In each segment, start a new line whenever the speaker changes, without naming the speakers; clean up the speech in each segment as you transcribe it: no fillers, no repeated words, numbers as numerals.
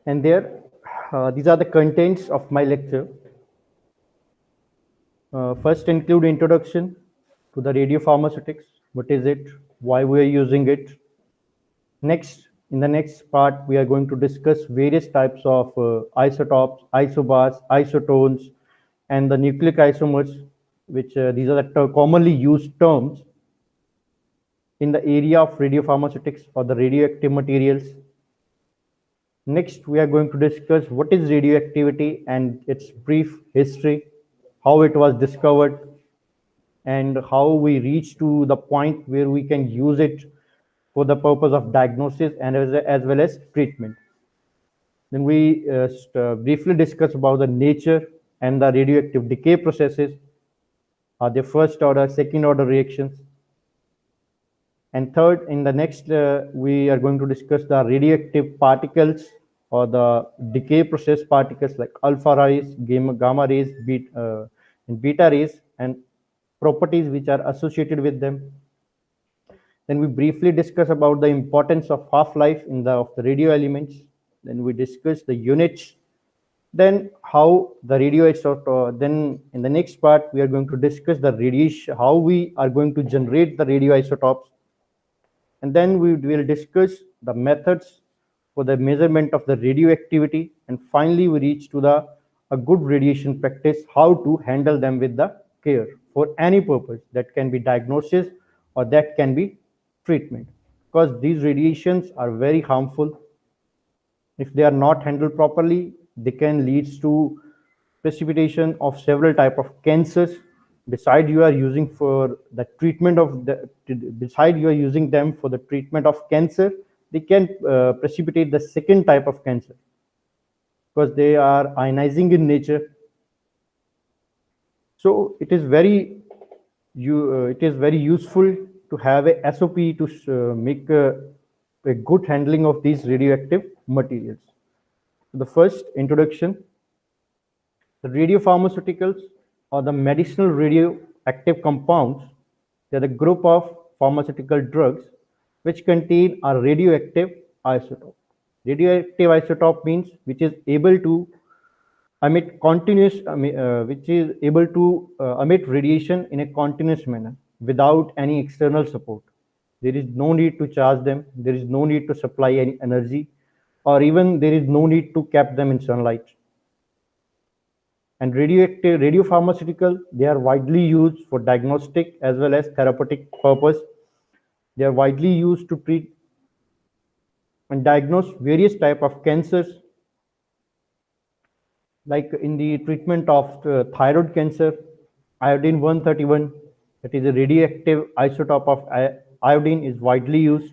And these are the contents of my lecture. First include introduction to the radiopharmaceutics. What is it? Why we are using it? Next, in the next part, we are going to discuss various types of isotopes, isobars, isotones, and the nucleic isomers, which these are the commonly used terms in the area of radiopharmaceutics or the radioactive materials. Next, we are going to discuss what is radioactivity and its brief history, how it was discovered, and how we reach to the point where we can use it for the purpose of diagnosis and as well as treatment. Then we briefly discuss about the nature and the radioactive decay processes, the first order, second order reactions. And third, in the next, we are going to discuss the radioactive particles or the decay process particles like alpha rays, gamma rays, and beta rays, and properties which are associated with them. Then we briefly discuss about the importance of half-life of the radio elements. Then we discuss the units. Then how the radioisotope. Then in the next part we are going to discuss the radiation, how we are going to generate the radioisotopes, and then we will discuss the methods for the measurement of the radioactivity, and finally we reach to the a good radiation practice, how to handle them with the care for any purpose that can be diagnosis or that can be treatment, because these radiations are very harmful. If they are not handled properly, they can lead to precipitation of several type of cancers. Beside you are using for the treatment of the beside you are using them for the treatment of cancer, they can precipitate the second type of cancer because they are ionizing in nature. So it is very useful to have a SOP to make a good handling of these radioactive materials. So the first introduction, the radiopharmaceuticals or the medicinal radioactive compounds, they are the group of pharmaceutical drugs which contain a radioactive isotope. Radioactive isotope means which is able to emit continuous, which is able to emit radiation in a continuous manner without any external support. There is no need to charge them. There is no need to supply any energy, or even there is no need to keep them in sunlight. And radioactive radiopharmaceutical, they are widely used for diagnostic as well as therapeutic purpose. They are widely used to treat and diagnose various type of cancers, like in the treatment of thyroid cancer, iodine 131, that is a radioactive isotope of iodine, is widely used.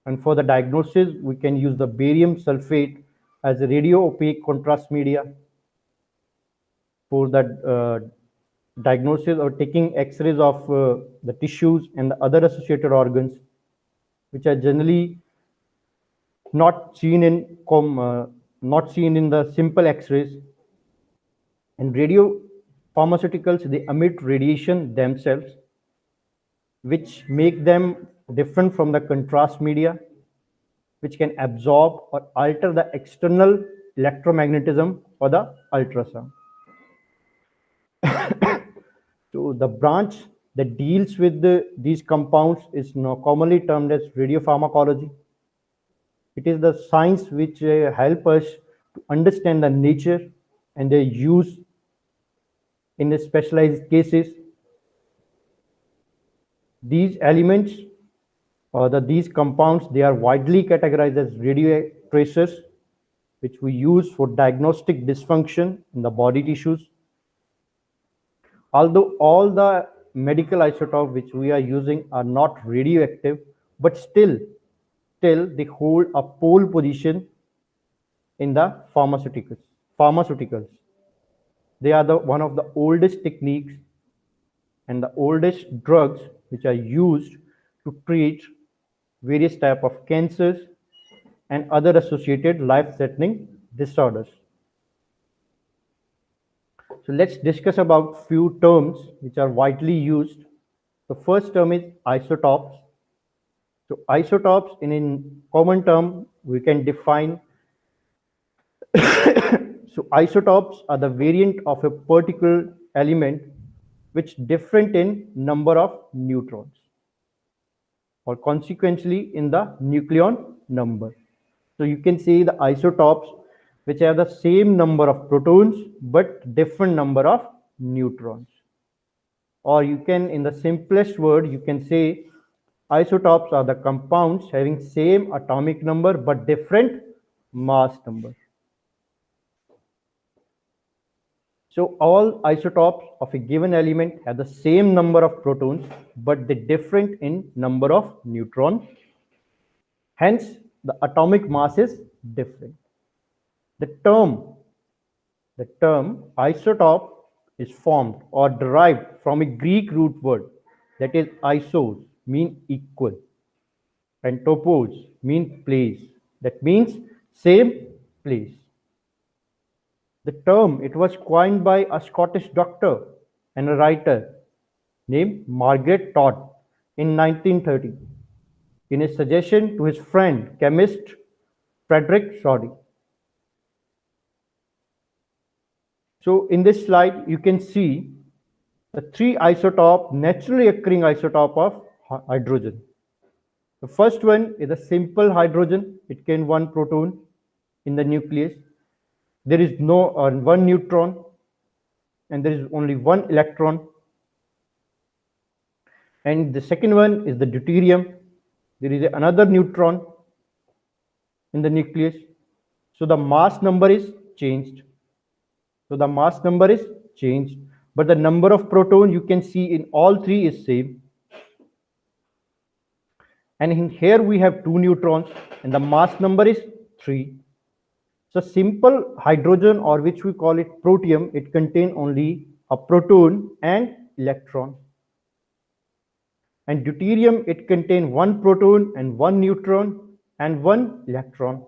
And for the diagnosis, we can use the barium sulfate as a radio opaque contrast media for that diagnosis or taking x-rays of the tissues and the other associated organs, which are generally not seen in the simple x-rays. And radio pharmaceuticals, they emit radiation themselves, which make them different from the contrast media, which can absorb or alter the external electromagnetism or the ultrasound. So the branch that deals with these compounds is now commonly termed as radiopharmacology. It is the science which help us to understand the nature and their use in the specialized cases. These elements or these compounds, they are widely categorized as radio tracers, which we use for diagnostic dysfunction in the body tissues. Although all the medical isotopes which we are using are not radioactive, but still they hold a pole position in the pharmaceuticals. They are one of the oldest techniques and the oldest drugs which are used to treat various type of cancers and other associated life-threatening disorders. So let's discuss about few terms which are widely used. The first term is isotopes. So isotopes, in common term, we can define So isotopes are the variant of a particular element which different in number of neutrons, or consequently in the nucleon number. So you can see the isotopes which have the same number of protons but different number of neutrons. Or you can, in the simplest word, you can say isotopes are the compounds having same atomic number but different mass number. So all isotopes of a given element have the same number of protons, but they different in number of neutrons. Hence, the atomic mass is different. The term isotope is formed or derived from a Greek root word that is isos, mean equal, and topos, mean place. That means same place. The term, it was coined by a Scottish doctor and a writer named Margaret Todd in 1930 in a suggestion to his friend chemist Frederick Soddy. So in this slide, you can see the three isotope, naturally occurring isotope of hydrogen. The first one is a simple hydrogen. It contains one proton in the nucleus. There is no one neutron, and there is only one electron. And the second one is the deuterium. There is another neutron in the nucleus. So the mass number is changed. But the number of protons you can see in all three is same. And in here we have two neutrons and the mass number is 3. So simple hydrogen, or which we call it protium, it contains only a proton and electron. And deuterium, it contains one proton and one neutron and one electron.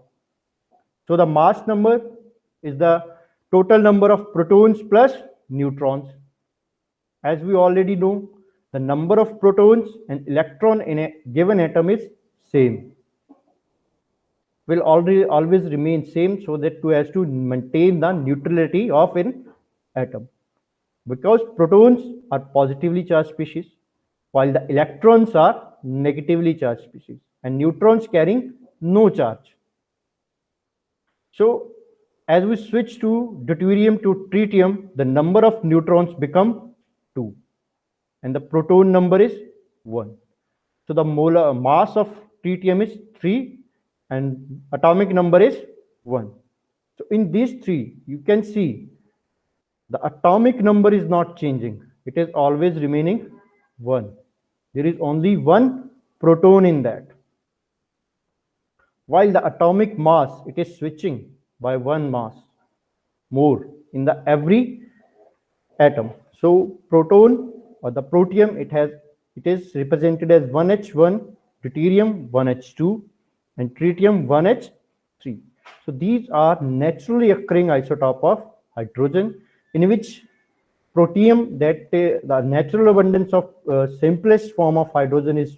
So the mass number is the total number of protons plus neutrons. As we already know, the number of protons and electron in a given atom is same. Will always remain same, so that as to maintain the neutrality of an atom. Because protons are positively charged species, while the electrons are negatively charged species, and neutrons carrying no charge. So as we switch to deuterium to tritium, the number of neutrons become 2 and the proton number is 1. So the molar mass of tritium is 3 and atomic number is 1. So in these three, you can see the atomic number is not changing. It is always remaining 1. There is only one proton in that. While the atomic mass, it is switching by one mass more in the every atom. So proton or the protium, it is represented as 1h1, deuterium 1h2, and tritium 1h3. So these are naturally occurring isotope of hydrogen, in which protium, that the natural abundance of simplest form of hydrogen is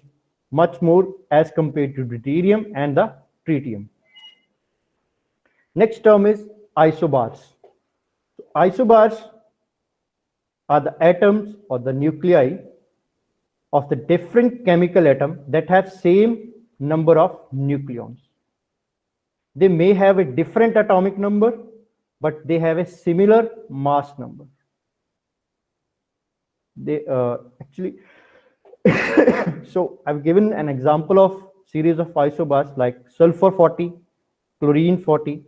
much more as compared to deuterium and the tritium. Next term is isobars. So isobars are the atoms or the nuclei of the different chemical atom that have same number of nucleons. They may have a different atomic number, but they have a similar mass number. They actually so I've given an example of series of isobars like sulfur 40, chlorine 40,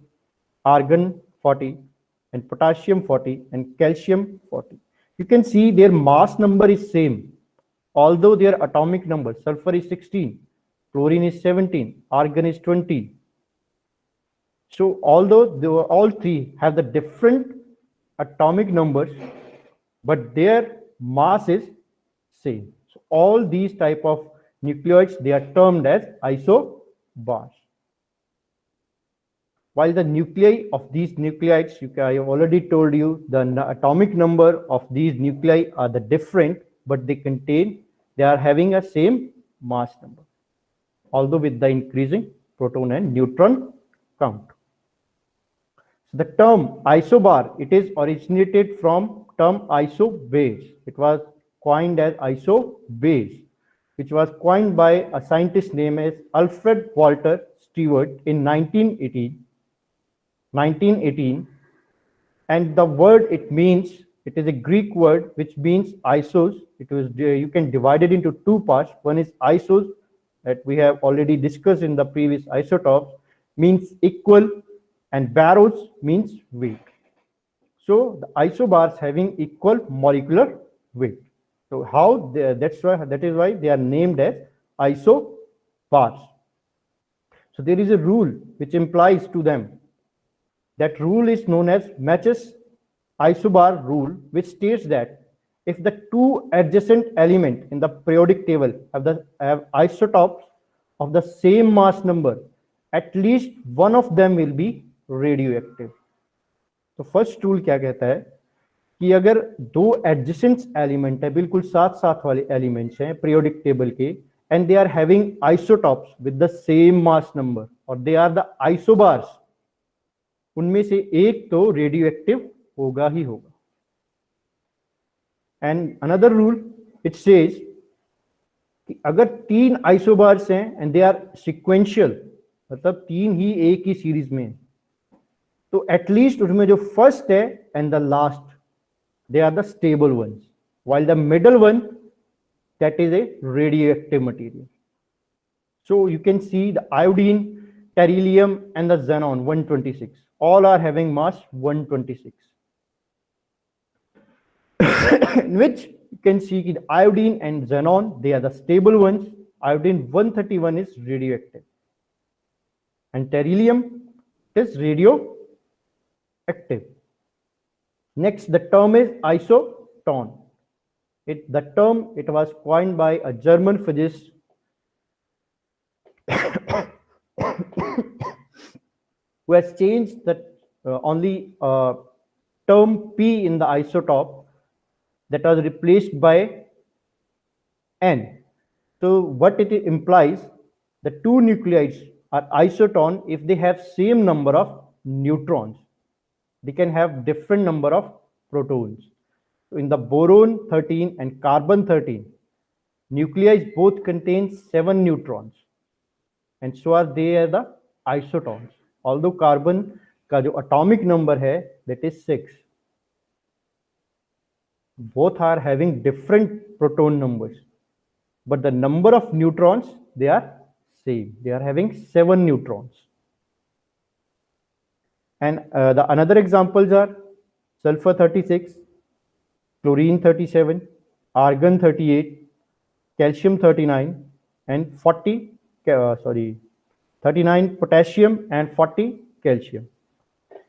argon 40, and potassium 40, and calcium 40. You can see their mass number is same, although their atomic number, sulfur is 16, chlorine is 17, argon is 20. So although they were all three have the different atomic numbers, but their mass is same. So all these type of nucleoids, they are termed as isobars. While the nuclei of these nucleides, I have already told you the atomic number of these nuclei are the different, but they are having a same mass number, although with the increasing proton and neutron count. The term isobar, it is originated from term isobase. It was coined as isobase, which was coined by a scientist named as Alfred Walter Stewart in 1918. And the word it means, it is a Greek word which means isos. It was, you can divide it into two parts. One is isos, that we have already discussed in the previous isotopes, means equal, and baros means weight. So the isobars having equal molecular weight. So how that is why they are named as isobars. So there is a rule which implies to them. That rule is known as Matches isobar rule, which states that if the two adjacent elements in the periodic table have isotopes of the same mass number, at least one of them will be radioactive. तो first rule क्या कहता है कि अगर दो adjacent element है, बिल्कुल साथ साथ वाले एलिमेंट्स हैं पीरियोडिक टेबल के, and they are having isotopes with the same mass number और दे आर द आइसोबार्स, उनमें से एक तो रेडियो एक्टिव होगा ही होगा. And another rule it says कि अगर तीन आइसोबार्स हैं एंड दे आर सिक्वेंशियल, मतलब तीन ही एक ही सीरीज में, तो एटलीस्ट उसमें जो फर्स्ट है and the last they are the stable ones, while the middle one, that is a radioactive material. So you can see the iodine, beryllium and the xenon 126 all are having mass 126, in which you can see the iodine and xenon, they are the stable ones. Iodine 131 is radioactive and beryllium is radioactive. Next, the term is isoton. The term was coined by a German physicist who has changed the only term P in the isotope, that was replaced by N. So what it implies, the two nuclides are isoton if they have same number of neutrons. They can have different number of protons. So in the boron 13 and carbon 13, nuclei both contain 7 neutrons, and so are they are the isotons. Although carbon का जो atomic number है, that is 6. Both are having different proton numbers, but the number of neutrons, they are same. They are having 7 neutrons. And the another examples are sulfur 36, chlorine 37, argon 38, calcium 39, and 39 potassium and 40 calcium.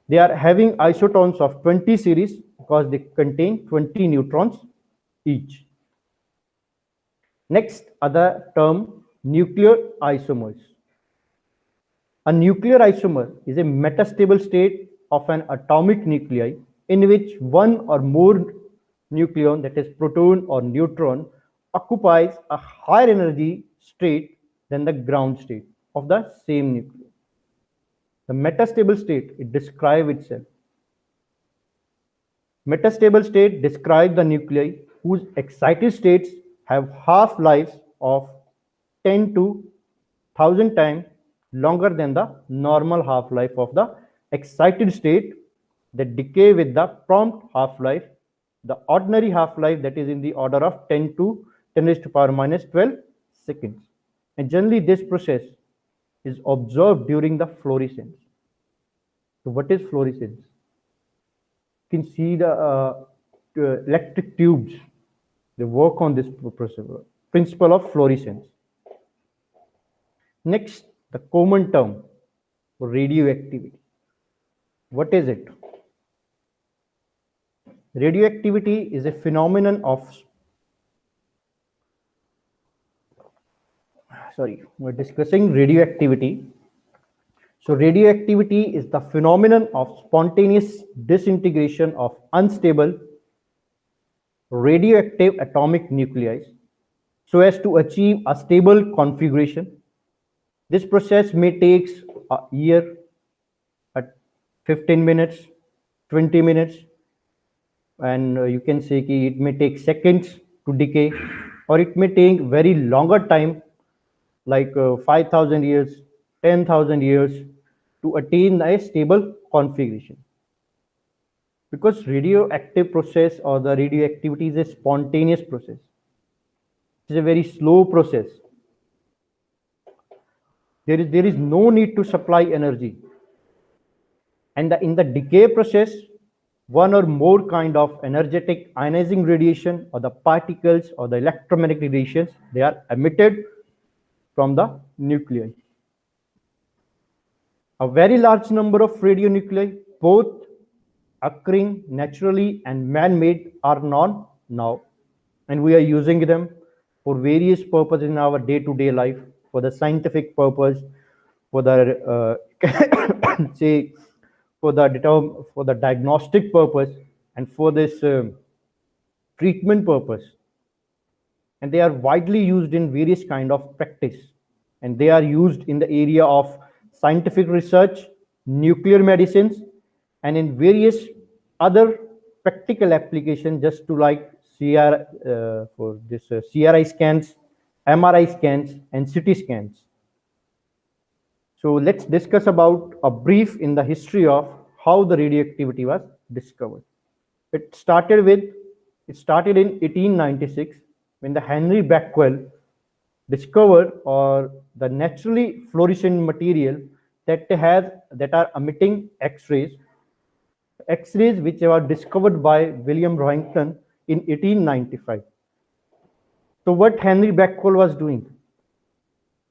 They are having isotons of 20 series because they contain 20 neutrons each. Next, other term, nuclear isomers. A nuclear isomer is a metastable state of an atomic nuclei in which one or more nucleon, that is proton or neutron, occupies a higher energy state than the ground state of the same nucleus. The metastable state, it describes itself. Metastable state describes the nuclei whose excited states have half-lives of 10 to 1000 times longer than the normal half-life of the excited state that decay with the prompt half-life. The ordinary half-life, that is in the order of 10 to 10 raised to power minus 12 seconds. And generally this process is observed during the fluorescence. So what is fluorescence? You can see the electric tubes. They work on this principle of fluorescence. Next, the common term, radioactivity. What is it? Radioactivity is a phenomenon of, we're discussing radioactivity. So radioactivity is the phenomenon of spontaneous disintegration of unstable radioactive atomic nuclei so as to achieve a stable configuration. This process may take a year, 15 minutes, 20 minutes, and you can say कि it may take seconds to decay, or it may take very longer time, like 5,000 years, 10,000 years, to attain a stable configuration. Because radioactive process or the radioactivity is a spontaneous process. It's a very slow process. There is no need to supply energy. And in the decay process, one or more kind of energetic ionizing radiation or the particles or the electromagnetic radiations, they are emitted from the nuclei. A very large number of radionuclei, both occurring naturally and man-made, are known now, and we are using them for various purposes in our day-to-day life, for the scientific purpose, for the say for the diagnostic purpose, and for this treatment purpose. And they are widely used in various kind of practice, and they are used in the area of scientific research, nuclear medicines, and in various other practical applications, just to like for this CRI scans, MRI scans, and CT scans. So let's discuss about a brief in the history of how the radioactivity was discovered. It started in 1896 when the Henry Becquerel discovered or the naturally fluorescent material that are emitting X-rays which were discovered by William Roentgen in 1895. So what Henry Becquerel was doing?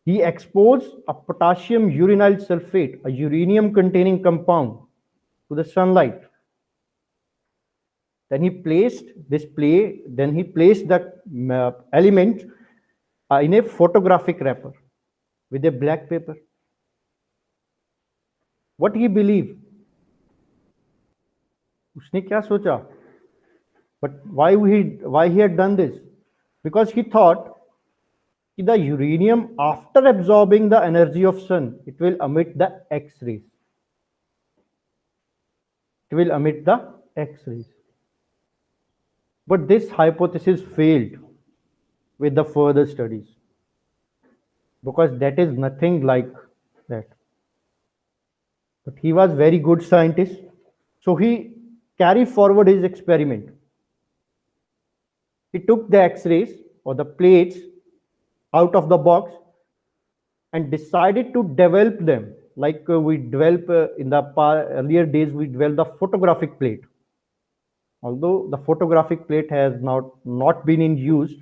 He exposed a potassium uranyl sulfate, a uranium containing compound, to the sunlight. Then he placed the element in a photographic wrapper with a black paper. What he believed? उसने क्या सोचा? But why he had done this? Because he thought the uranium, after absorbing the energy of sun, it will emit the X-rays. It will emit the X-rays. But this hypothesis failed with the further studies, because that is nothing like that. But he was very good scientist, so he carried forward his experiment. He took the X-rays or the plates out of the box and decided to develop them like we develop in the earlier days. We developed the photographic plate. Although the photographic plate has not been in use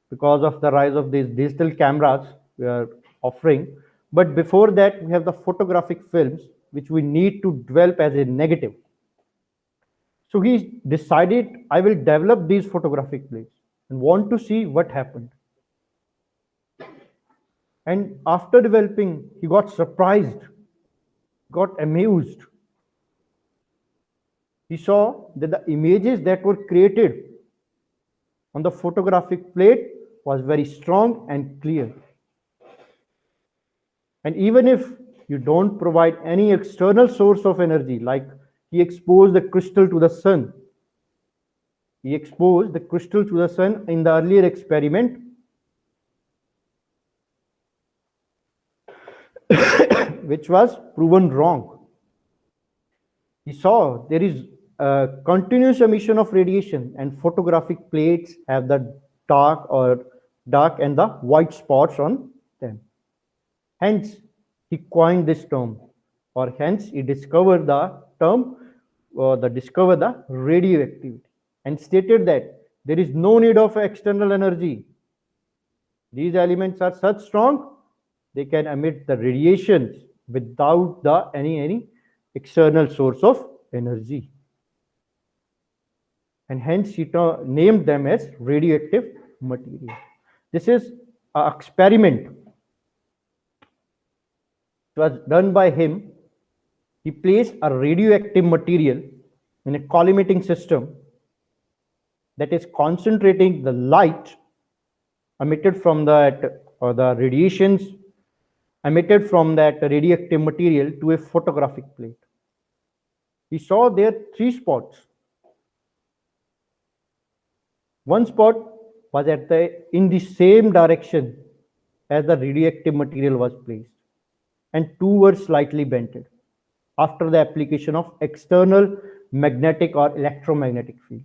because of the rise of these digital cameras we are offering, but before that we have the photographic films which we need to develop as a negative. So he decided, I will develop these photographic plates and want to see what happened. And after developing, he got surprised, got amused. He saw that the images that were created on the photographic plate was very strong and clear. And even if you don't provide any external source of energy, like he exposed the crystal to the sun. He exposed the crystal to the sun in the earlier experiment, which was proven wrong. He saw there is a continuous emission of radiation, and photographic plates have the dark and the white spots on them. Hence, he coined this term, or hence he discovered the term, discovered the radioactivity, and stated that there is no need of external energy. These elements are such strong, they can emit the radiations without any external source of energy. And hence he named them as radioactive material. This is an experiment. It was done by him. He placed a radioactive material in a collimating system that is concentrating the light emitted from that, or the radiations emitted from that radioactive material, to a photographic plate. He saw there three spots. One spot was in the same direction as the radioactive material was placed, and two were slightly bented after the application of external magnetic or electromagnetic field.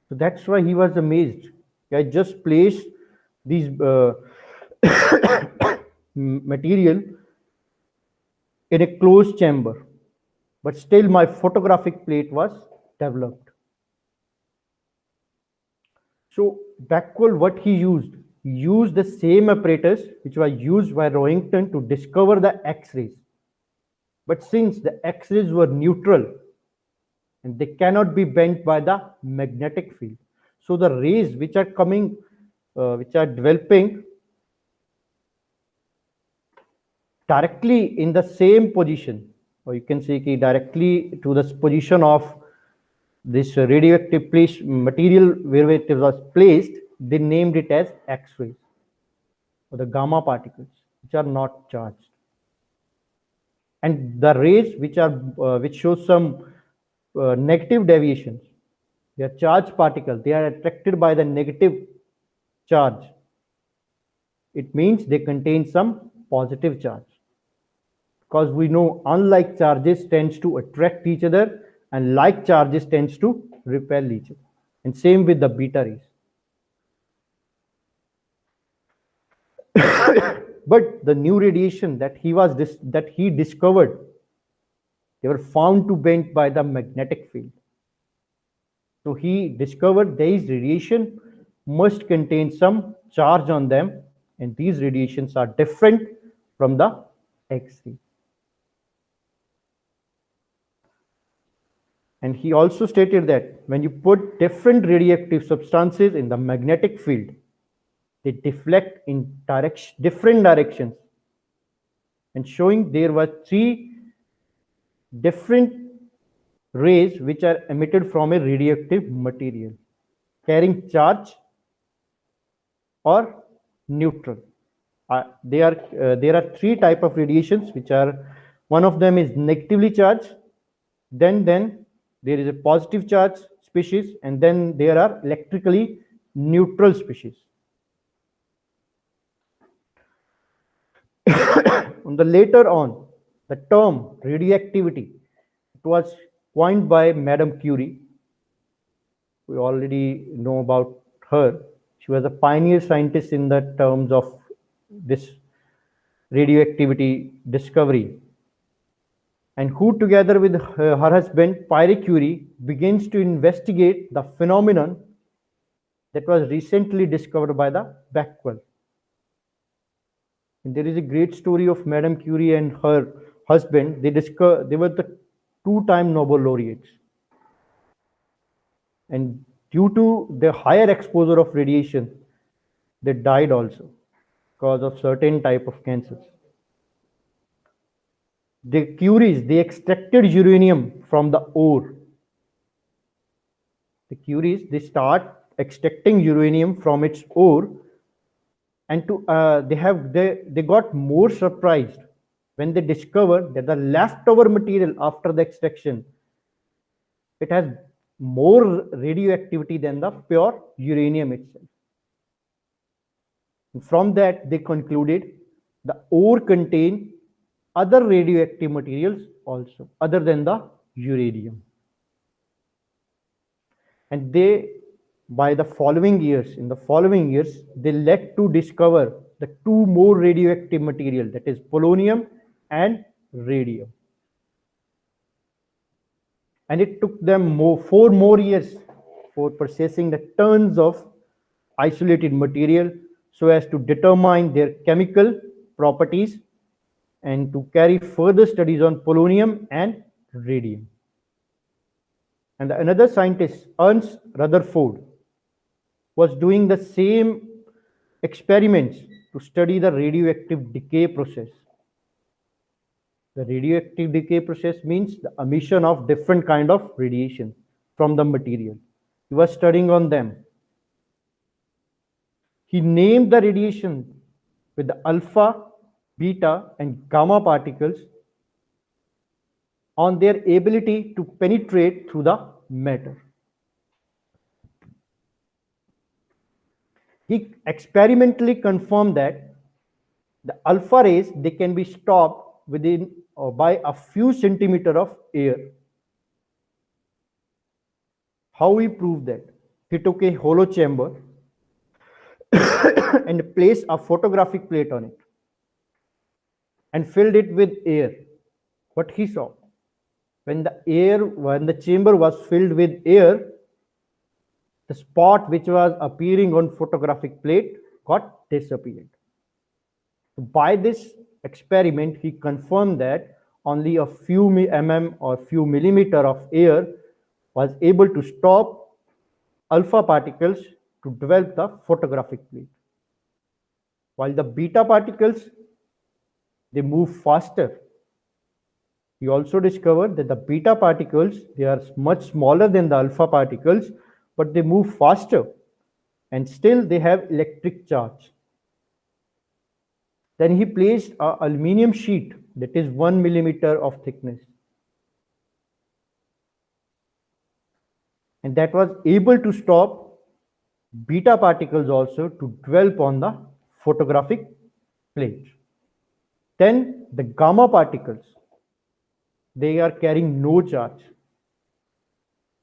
So that's why he was amazed. I just placed these material in a closed chamber, but still my photographic plate was developed. So Becquerel, what he used the same apparatus which was used by Roentgen to discover the X-rays. But since the X-rays were neutral and they cannot be bent by the magnetic field, so the rays which are coming, which are developing directly in the same position, or you can say directly to the position of this radioactive material where it was placed, they named it as X-rays or the gamma particles, which are not charged. And the rays which show some negative deviations, they are charged particles. They are attracted by the negative charge. It means they contain some positive charge. Because we know unlike charges tends to attract each other and like charges tends to repel each other. And same with the beta rays. But the new radiation that he discovered, they were found to bend by the magnetic field. So he discovered these radiation must contain some charge on them, and these radiations are different from the X-ray. And he also stated that when you put different radioactive substances in the magnetic field, they deflect in different directions, and showing there were three different rays which are emitted from a radioactive material carrying charge or neutral. There are three type of radiations which are, one of them is negatively charged, then there is a positive charge species, and then there are electrically neutral species. Later on, the term radioactivity, it was coined by Madame Curie. We already know about her. She was a pioneer scientist in the terms of this radioactivity discovery, and who together with her husband Pierre Curie begins to investigate the phenomenon that was recently discovered by the Becquerel. And there is a great story of Madame Curie and her husband. They were the two-time Nobel laureates, and due to the higher exposure of radiation, they died also because of certain type of cancers. The Curies, they extracted uranium from the ore. The Curies, they start extracting uranium from its ore, and they got more surprised when they discovered that the leftover material after the extraction, it has more radioactivity than the pure uranium itself. And from that, they concluded the ore contained other radioactive materials also, other than the uranium. And in the following years, they led to discover the two more radioactive material, that is polonium and radium. And it took them 4 more years for processing the tons of isolated material so as to determine their chemical properties and to carry further studies on polonium and radium. And another scientist, Ernst Rutherford, was doing the same experiments to study the radioactive decay process. The radioactive decay process means the emission of different kind of radiation from the material. He was studying on them. He named the radiation with the alpha, beta, and gamma particles on their ability to penetrate through the matter. He experimentally confirmed that the alpha rays, they can be stopped within or by a few centimeters of air. How he proved that? He took a hollow chamber and placed a photographic plate on it and filled it with air. What he saw, when the chamber was filled with air, the spot which was appearing on photographic plate got disappeared. By this experiment, he confirmed that only a few mm or few millimeter of air was able to stop alpha particles to develop the photographic plate. While the beta particles, they move faster. He also discovered that the beta particles, they are much smaller than the alpha particles, but they move faster and still they have electric charge. Then he placed an aluminum sheet that is 1 millimeter of thickness, and that was able to stop beta particles also to develop on the photographic plate. Then the gamma particles, they are carrying no charge.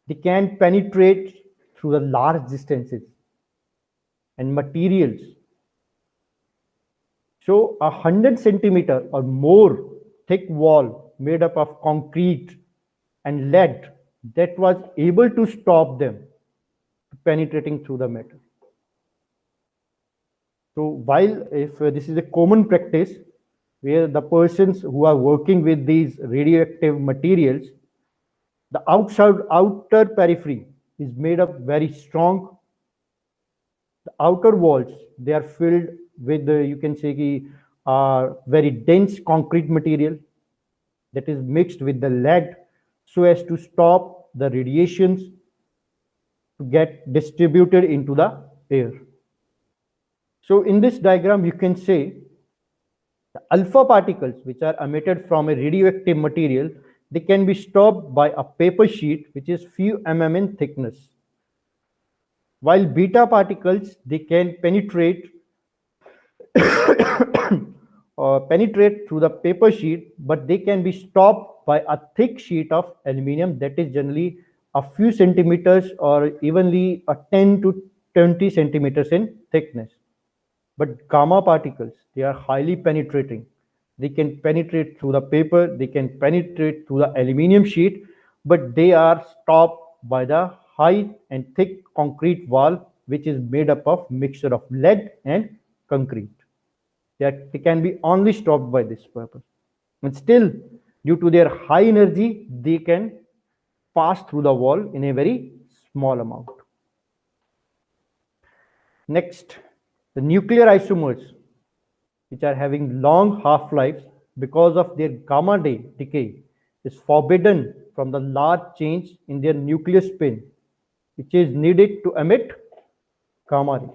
They can penetrate through the large distances and materials. So 100 centimeter or more thick wall made up of concrete and lead, that was able to stop them penetrating through the metal. So while if this is a common practice where the persons who are working with these radioactive materials, the outer periphery is made up very strong. The outer walls, they are filled with you can say very dense concrete material that is mixed with the lead so as to stop the radiations to get distributed into the air. So in this diagram, you can say the alpha particles which are emitted from a radioactive material, they can be stopped by a paper sheet which is few mm in thickness. While beta particles, they can penetrate or penetrate through the paper sheet, but they can be stopped by a thick sheet of aluminum that is generally a few centimeters or evenly a 10 to 20 centimeters in thickness. But gamma particles, they are highly penetrating. They can penetrate through the paper, they can penetrate through the aluminum sheet, but they are stopped by the high and thick concrete wall, which is made up of mixture of lead and concrete. They can be only stopped by this purpose. And still, due to their high energy, they can pass through the wall in a very small amount. Next, the nuclear isomers, which are having long half-lives because of their gamma decay, is forbidden from the large change in their nuclear spin, which is needed to emit gamma rays.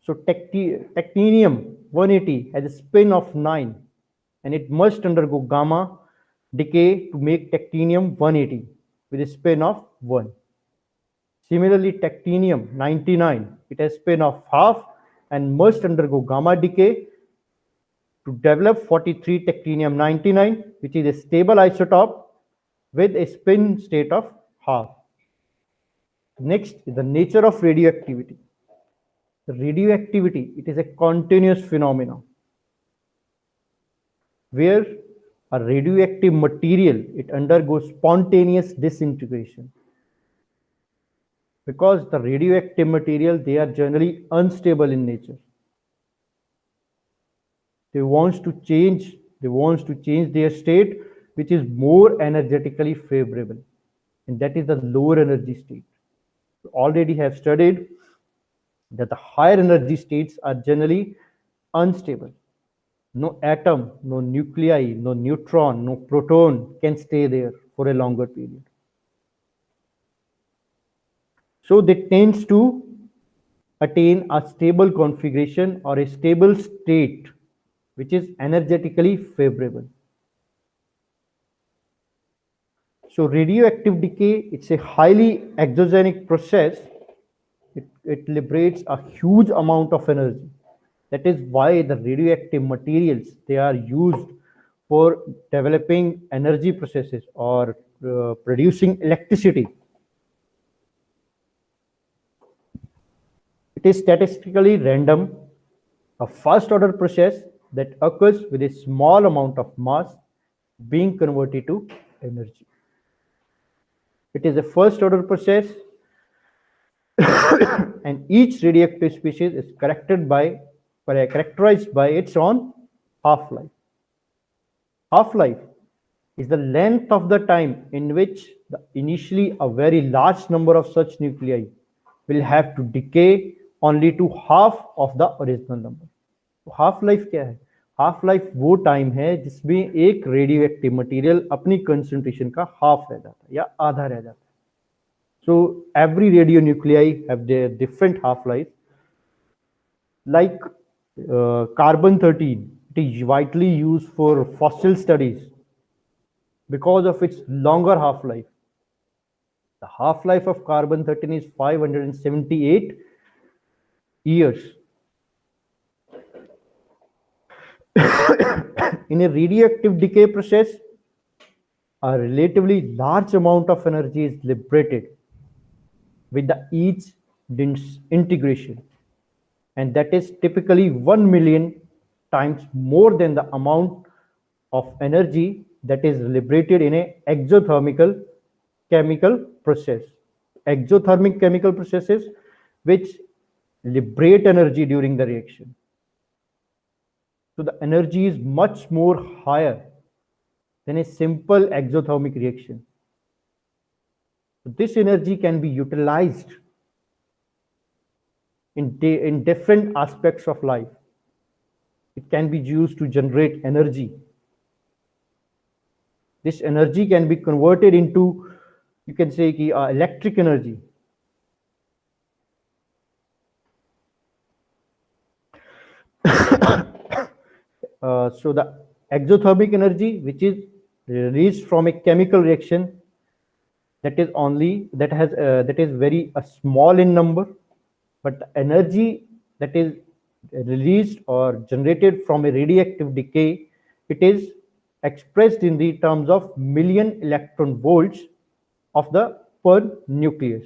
So technetium 180 has a spin of 9 and it must undergo gamma decay to make technetium 180 with a spin of 1. Similarly, technetium 99, it has spin of half and must undergo gamma decay to develop 43 technetium 99, which is a stable isotope with a spin state of half. Next is the nature of radioactivity. The radioactivity, it is a continuous phenomenon where a radioactive material, it undergoes spontaneous disintegration. Because the radioactive material, they are generally unstable in nature. They want to change their state, which is more energetically favorable, and that is the lower energy state. We already have studied that the higher energy states are generally unstable. No atom, no nuclei, no neutron, no proton can stay there for a longer period. So they tend to attain a stable configuration or a stable state which is energetically favorable. So radioactive decay, it's a highly exogenic process. It liberates a huge amount of energy. That is why the radioactive materials, they are used for developing energy processes or producing electricity. It is statistically random, a first order process that occurs with a small amount of mass being converted to energy. It is a first order process and each radioactive species is characterized by its own half-life. Half-life is the length of the time in which initially a very large number of such nuclei will have to decay only to half of the original number. तो half life क्या है? Half life वो time है जिसमें एक radio active material अपनी concentration का half रह जाता है या आधा रह जाता है. So every radionuclei have their different half-life. Like carbon-13, it is widely used for fossil studies because of its longer half-life. The half-life of carbon-13 is 578 years. In a radioactive decay process, a relatively large amount of energy is liberated with the each disintegration, and that is typically 1 million times more than the amount of energy that is liberated in a exothermical chemical process. Exothermic chemical processes which liberate energy during the reaction. So the energy is much more higher than a simple exothermic reaction. So this energy can be utilized in different aspects of life. It can be used to generate energy. This energy can be converted into, you can say, electric energy. So the exothermic energy, which is released from a chemical reaction, that is very small in number, but the energy that is released or generated from a radioactive decay, it is expressed in the terms of million electron volts of the per nucleus.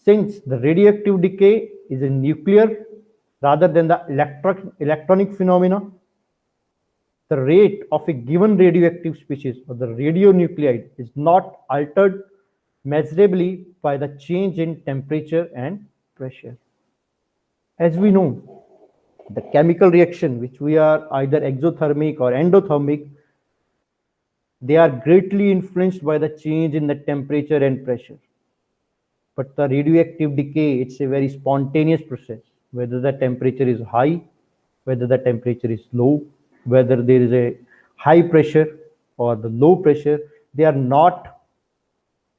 Since the radioactive decay is a nuclear rather than the electronic phenomena, the rate of a given radioactive species or the radionuclide is not altered measurably by the change in temperature and pressure. As we know, the chemical reaction, which we are either exothermic or endothermic, they are greatly influenced by the change in the temperature and pressure. But the radioactive decay, it's a very spontaneous process, whether the temperature is high, whether the temperature is low, whether there is a high pressure or the low pressure, they are not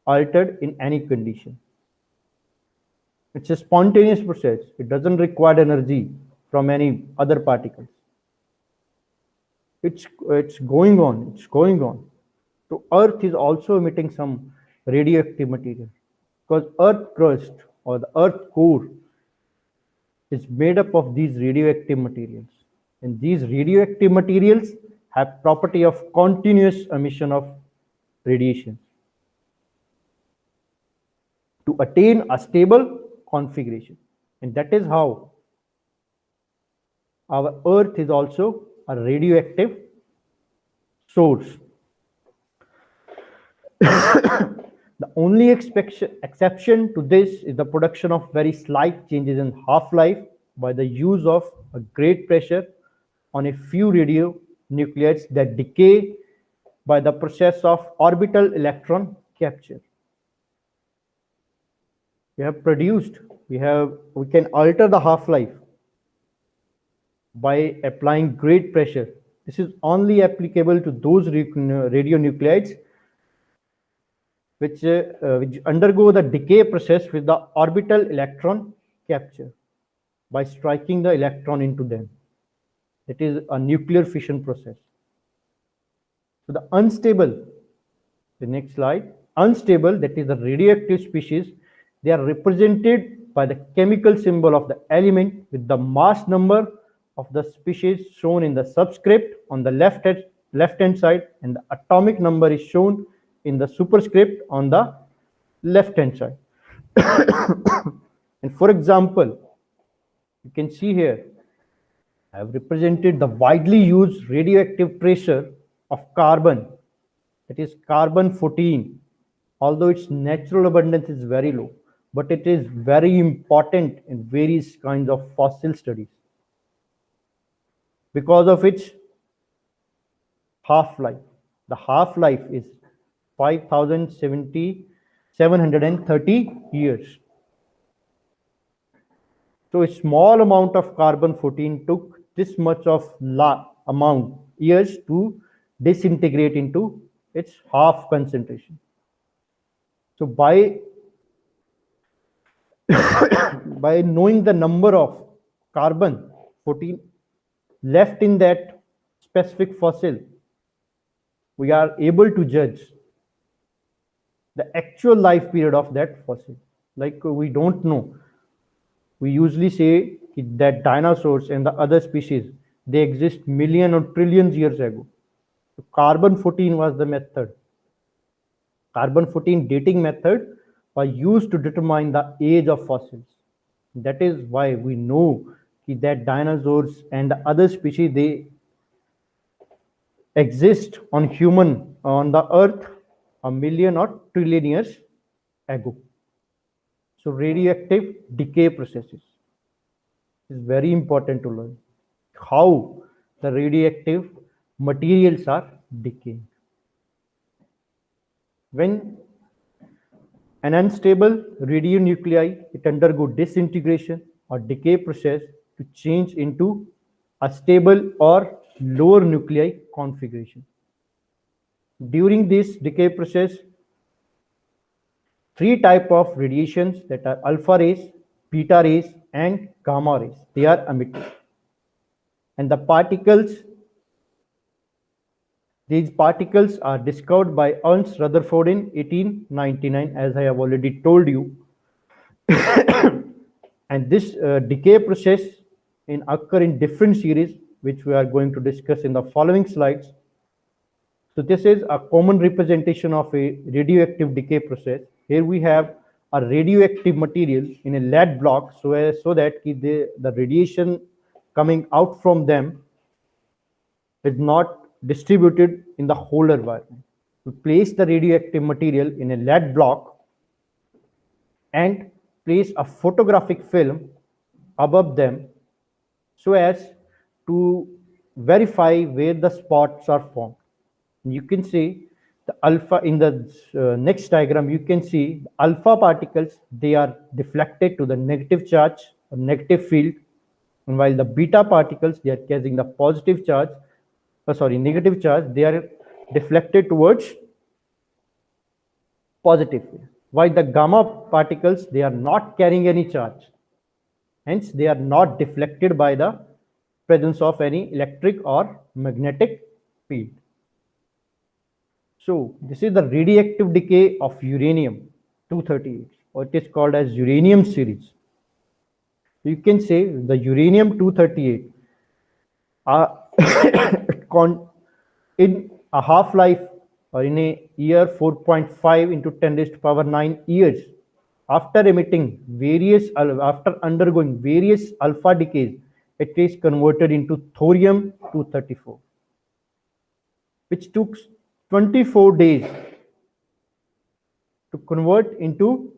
altered in any condition. It's a spontaneous process. It doesn't require energy from any other particles. It's going on. So Earth is also emitting some radioactive material because Earth crust or the Earth core is made up of these radioactive materials, and these radioactive materials have property of continuous emission of radiation to attain a stable configuration, and that is how our Earth is also a radioactive source. The only exception to this is the production of very slight changes in half-life by the use of a great pressure on a few radionuclides that decay by the process of orbital electron capture. We can alter the half-life by applying great pressure. This is only applicable to those radionuclides which undergo the decay process with the orbital electron capture by striking the electron into them. It is a nuclear fission process. So the unstable, the next slide, unstable, that is the radioactive species, they are represented by the chemical symbol of the element with the mass number of the species shown in the subscript on the left hand side, and the atomic number is shown in the superscript on the left hand side. And for example, you can see here I have represented the widely used radioactive tracer of carbon, that is carbon 14. Although its natural abundance is very low, but it is very important in various kinds of fossil studies because of its half-life. The half-life is 5,730 years. So a small amount of carbon 14 took this much of amount years to disintegrate into its half concentration. So by knowing the number of carbon 14 left in that specific fossil, we are able to judge the actual life period of that fossil. Like we don't know. We usually say that dinosaurs and the other species, they exist million or trillions years ago. So carbon 14 was the method. Carbon 14 dating method was used to determine the age of fossils. That is why we know that dinosaurs and the other species, they exist on the earth a million or trillion years ago. So radioactive decay processes is very important to learn how the radioactive materials are decaying. When an unstable radionuclide, it undergo disintegration or decay process to change into a stable or lower nuclei configuration. During this decay process, three types of radiations, that are alpha rays, beta rays, and gamma rays, they are emitted. And these particles are discovered by Ernst Rutherford in 1899, as I have already told you. And this decay process occur in different series, which we are going to discuss in the following slides. So this is a common representation of a radioactive decay process. Here we have a radioactive material in a lead block, so that the radiation coming out from them is not distributed in the whole environment. We place the radioactive material in a lead block and place a photographic film above them so as to verify where the spots are formed. You can see the alpha in the next diagram. You can see the alpha particles, they are deflected to the negative charge or negative field, and while the beta particles, they are carrying the positive charge, negative charge, they are deflected towards positive field. While the gamma particles, they are not carrying any charge, hence they are not deflected by the presence of any electric or magnetic field. So this is the radioactive decay of uranium-238, or it is called as uranium series. You can say the uranium-238 in a half-life, or in a year, 4.5 into 10 raised to power 9 years, after undergoing various alpha decays, it is converted into thorium-234, which took 24 days to convert into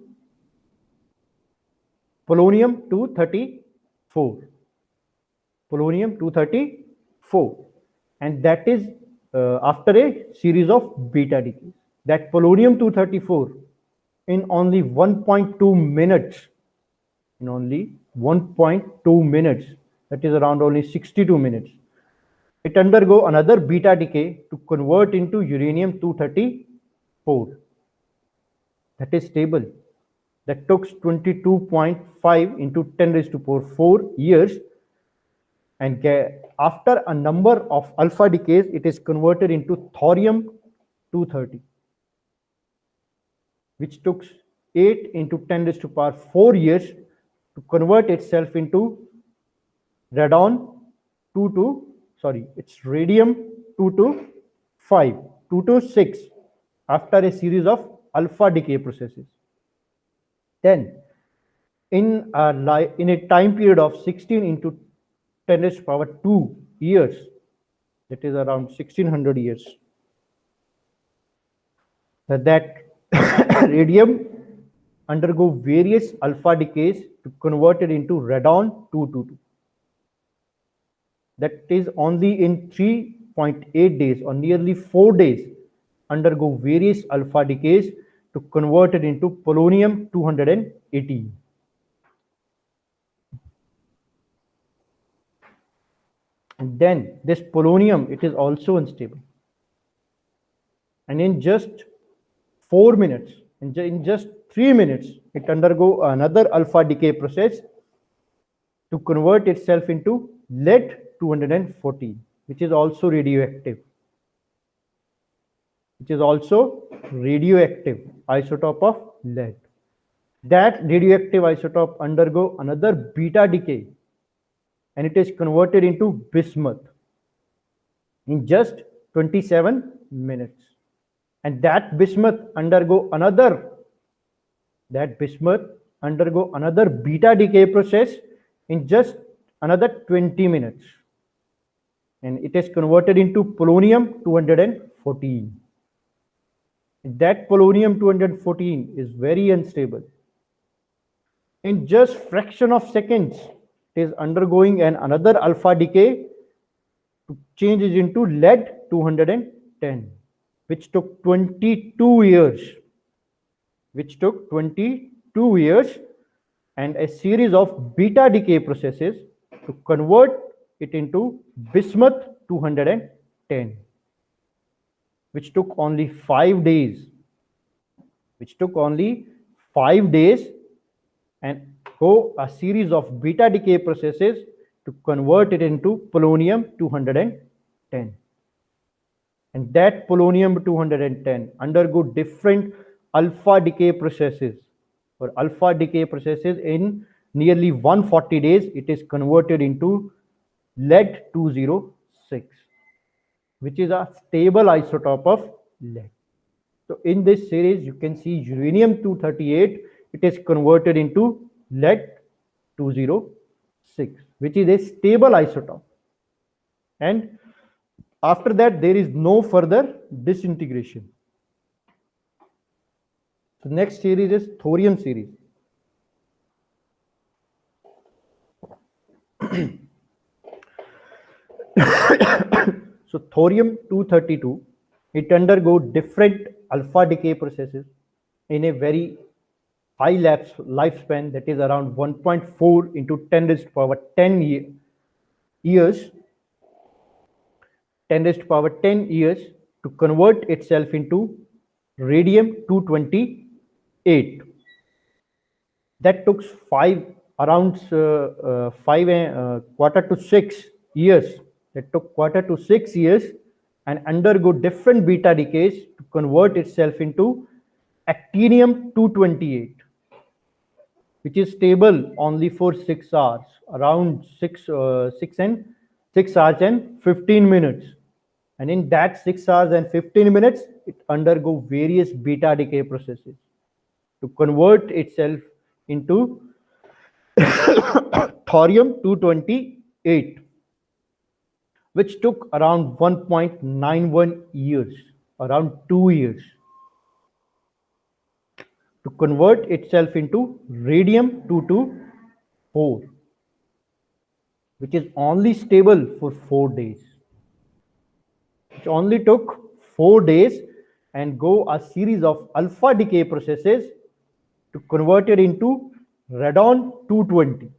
polonium-234. Polonium-234, and that is after a series of beta decays. That polonium-234 in only 1.2 minutes, that is around only 62 minutes, it undergo another beta decay to convert into uranium-234. that is stable, that took 22.5 into 10 raised to power 4 years, and after a number of alpha decays, it is converted into thorium 230, which took 8 into 10 raised to power 4 years to convert itself into radon 2 to, sorry, it's radium 2 to 5, 2 to 6, after a series of alpha decay processes. Then, in a time period of 16 into 10 raised to power 2 years, that is around 1600 years, that radium undergo various alpha decays to convert it into radon 222. That is only in 3.8 days or nearly 4 days undergo various alpha decays to convert it into polonium 218. And then this polonium, it is also unstable. And in just 4 minutes, in just 3 minutes, it undergo another alpha decay process to convert itself into lead 214, which is also radioactive. Which is also radioactive isotope of lead. That radioactive isotope undergo another beta decay, and it is converted into bismuth in just 27 minutes. And that bismuth undergo another beta decay process in just another 20 minutes, and it is converted into polonium 214. That polonium 214 is very unstable. In just fraction of seconds, it is undergoing another alpha decay to change it into lead 210, which took 22 years. And a series of beta decay processes to convert it into bismuth 210, which took only 5 days. And go a series of beta decay processes to convert it into polonium 210. And that polonium 210 undergo different alpha decay processes. For alpha decay processes, in nearly 140 days, it is converted into lead 206, which is a stable isotope of lead. So in this series, you can see uranium 238, it is converted into lead 206, which is a stable isotope. And after that, there is no further disintegration. So next series is thorium series. So thorium 232, it undergo different alpha decay processes in a very high lifespan, that is around 1.4 into 10 raised to power 10 years, 10 raised to power 10 years to convert itself into radium 228. That took quarter to 6 years. That took quarter to 6 years and undergo different beta decays to convert itself into actinium 228, which is stable only for 6 hours, around 6 hours and 15 minutes. And in that 6 hours and 15 minutes, it undergo various beta decay processes to convert itself into thorium 228, which took around 1.91 years, around 2 years, to convert itself into radium 224, which is only stable for 4 days. It only took 4 days and go a series of alpha decay processes to convert it into radon 220.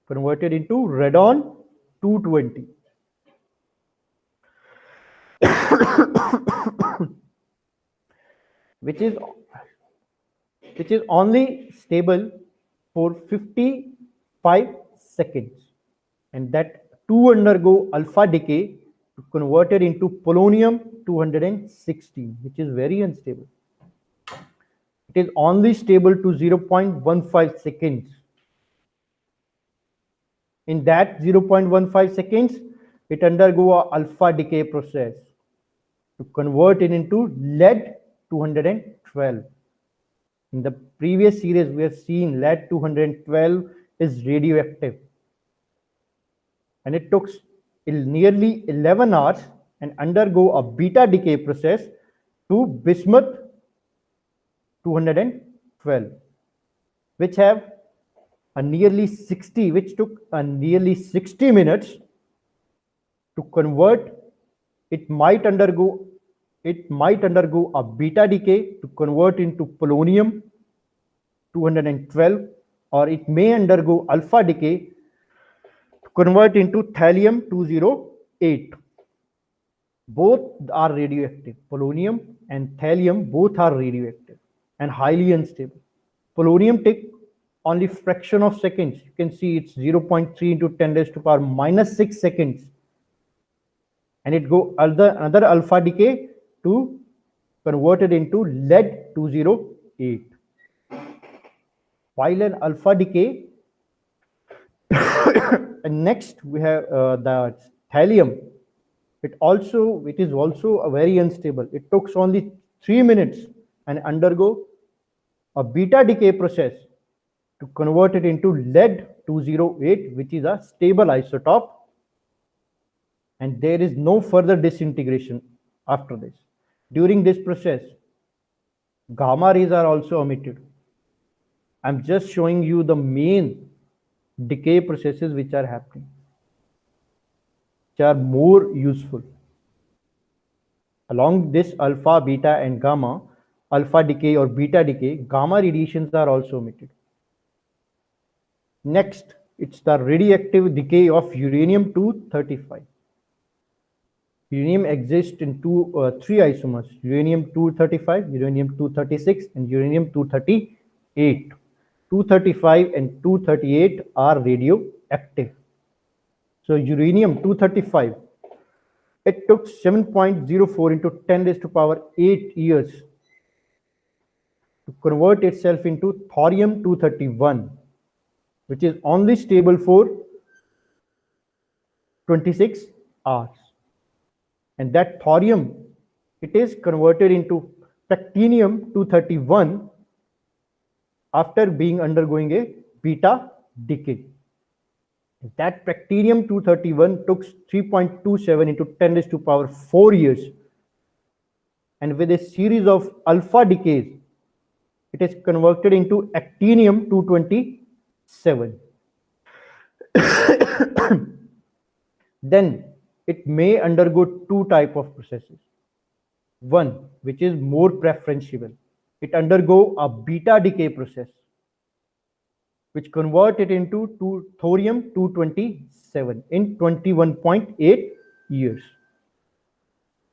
Converted into radon 220. which is only stable for 55 seconds, and that to undergo alpha decay to convert it into polonium 216, which is very unstable. It is only stable to 0.15 seconds. In that 0.15 seconds, it undergo a alpha decay process to convert it into lead 212. In the previous series, we have seen lead 212 is radioactive, and it took nearly 11 hours and undergo a beta decay process to bismuth 212, which took a nearly 60 minutes to convert. It might undergo a beta decay to convert into polonium 212, or it may undergo alpha decay to convert into thallium 208. Both are radioactive. Polonium and thallium both are radioactive and highly unstable. Polonium takes only fraction of seconds. You can see it's 0.3 into 10 raised to power minus 6 seconds. And it go another alpha decay to convert it into lead 208. While an alpha decay, and next we have the thallium. It is also very unstable. It took only 3 minutes and undergo a beta decay process to convert it into lead 208, which is a stable isotope, and there is no further disintegration after this. During this process, gamma rays are also emitted. I'm just showing you the main decay processes which are happening, which are more useful. Along this alpha, beta, and gamma, alpha decay or beta decay, gamma radiations are also emitted. Next, it's the radioactive decay of uranium-235. Uranium exists in three isomers: uranium-235, uranium-236, and uranium-238. 235 and 238 are radioactive. So uranium-235, it took 7.04 into 10 raised to power 8 years to convert itself into thorium-231, which is only stable for 26 hours. And that thorium, it is converted into practinium-231 after undergoing a beta decay. That practinium-231 took 3.27 into 10 raised to power 4 years. And with a series of alpha decays, it is converted into actinium-227. Then it may undergo two types of processes. One, which is more preferential. It undergo a beta decay process, which convert it into thorium-227 in 21.8 years.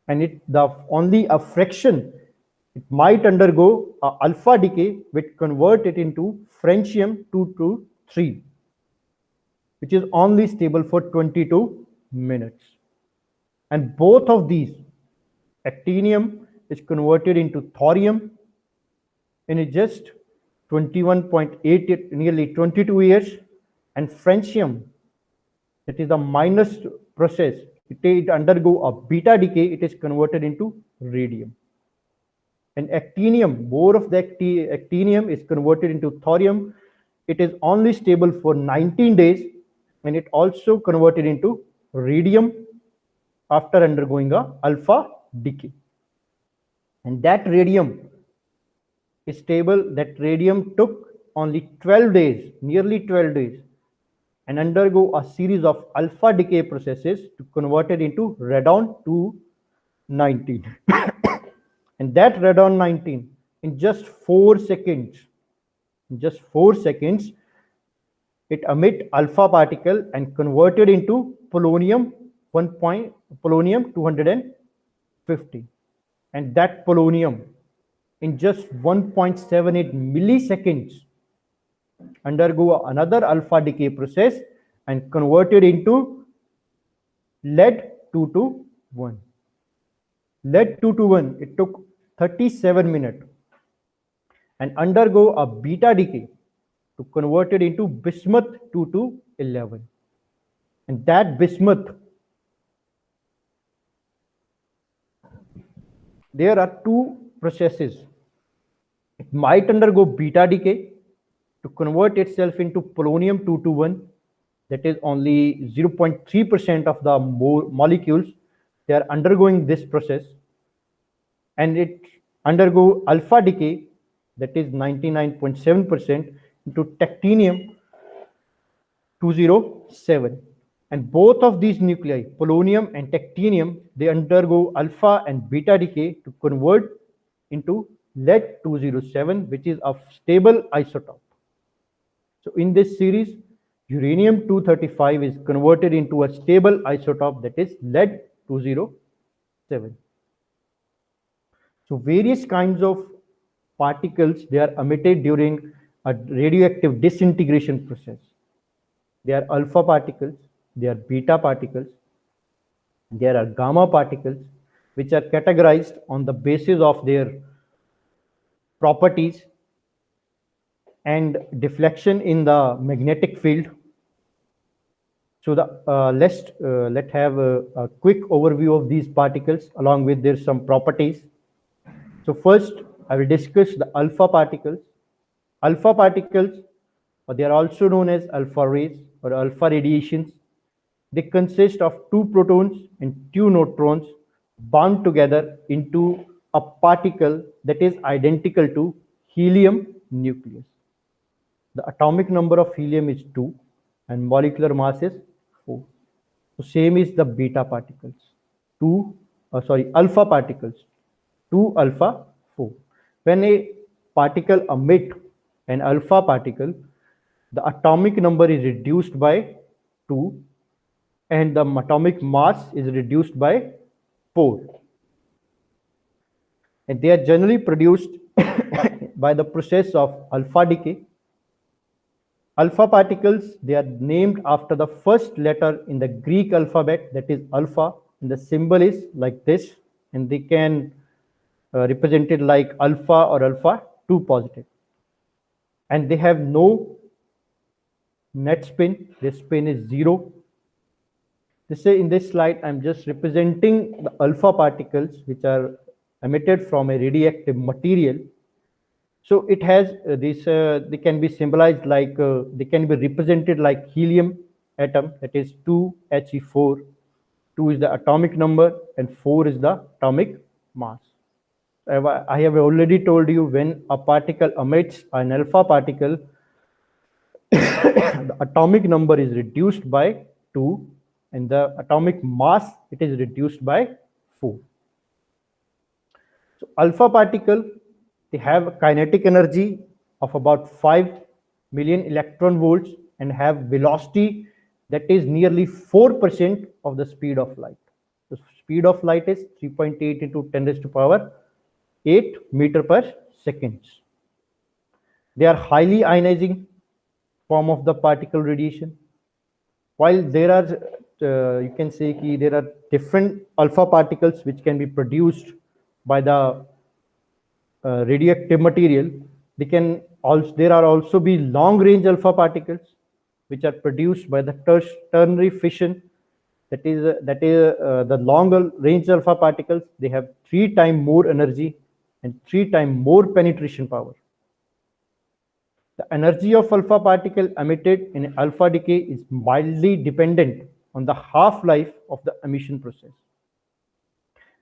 And only a fraction, it might undergo a alpha decay, which convert it into francium-223, which is only stable for 22 minutes. And both of these, actinium is converted into thorium in just 21.8, nearly 22 years, and francium, that is the minus process, it undergo a beta decay, it is converted into radium. And actinium, more of the actinium is converted into thorium. It is only stable for 19 days, and it also converted into radium after undergoing a alpha decay. And that radium is stable. That radium took only 12 days, nearly 12 days, and undergo a series of alpha decay processes to convert it into radon-219. And that radon-19, in just 4 seconds, it emit alpha particle and converted into polonium 250. And that polonium in just 1.78 milliseconds undergo another alpha decay process and converted into lead 221. Lead 221, it took 37 minutes and undergo a beta decay to convert it into bismuth 2211. And that bismuth, there are two processes. It might undergo beta decay to convert itself into polonium 221, that is only 0.3% of the molecules. They are undergoing this process, and it undergo alpha decay, that is 99.7%, into tactinium 207. And both of these nuclei, polonium and tactinium, they undergo alpha and beta decay to convert into lead 207, which is a stable isotope. So in this series, uranium 235 is converted into a stable isotope, that is lead 207. So various kinds of particles, they are emitted during a radioactive disintegration process. They are alpha particles, they are beta particles, there are gamma particles, which are categorized on the basis of their properties and deflection in the magnetic field. So let's have a quick overview of these particles along with their some properties. So first, I will discuss the alpha particles. Alpha particles, or they are also known as alpha rays or alpha radiations. They consist of two protons and two neutrons bound together into a particle that is identical to helium nucleus. The atomic number of helium is 2 and molecular mass is 4. So same is the beta particles. Alpha particles. 2 alpha 4. When a particle emit an alpha particle, the atomic number is reduced by 2 and the atomic mass is reduced by 4. And they are generally produced by the process of alpha decay. Alpha particles, they are named after the first letter in the Greek alphabet, that is alpha, and the symbol is like this, and they can represent it like alpha or alpha 2 positive. And they have no net spin, their spin is 0. In this slide, I'm just representing the alpha particles which are emitted from a radioactive material. So it has they can be symbolized like, they can be represented like helium atom, that is 2He4. 2 is the atomic number and 4 is the atomic mass. I have already told you, when a particle emits an alpha particle, the atomic number is reduced by 2 and the atomic mass, it is reduced by 4. So alpha particle, they have a kinetic energy of about 5 million electron volts and have velocity that is nearly 4% of the speed of light. The speed of light is 3.8 into 10 raised to power 8 meter per second. They are highly ionizing form of the particle radiation. While there are, you can say there are different alpha particles which can be produced by the radioactive material, there are also be long range alpha particles which are produced by the ternary fission. That is the longer range alpha particles, they have 3 times more energy and 3 times more penetration power. The energy of alpha particle emitted in alpha decay is mildly dependent on the half-life of the emission process,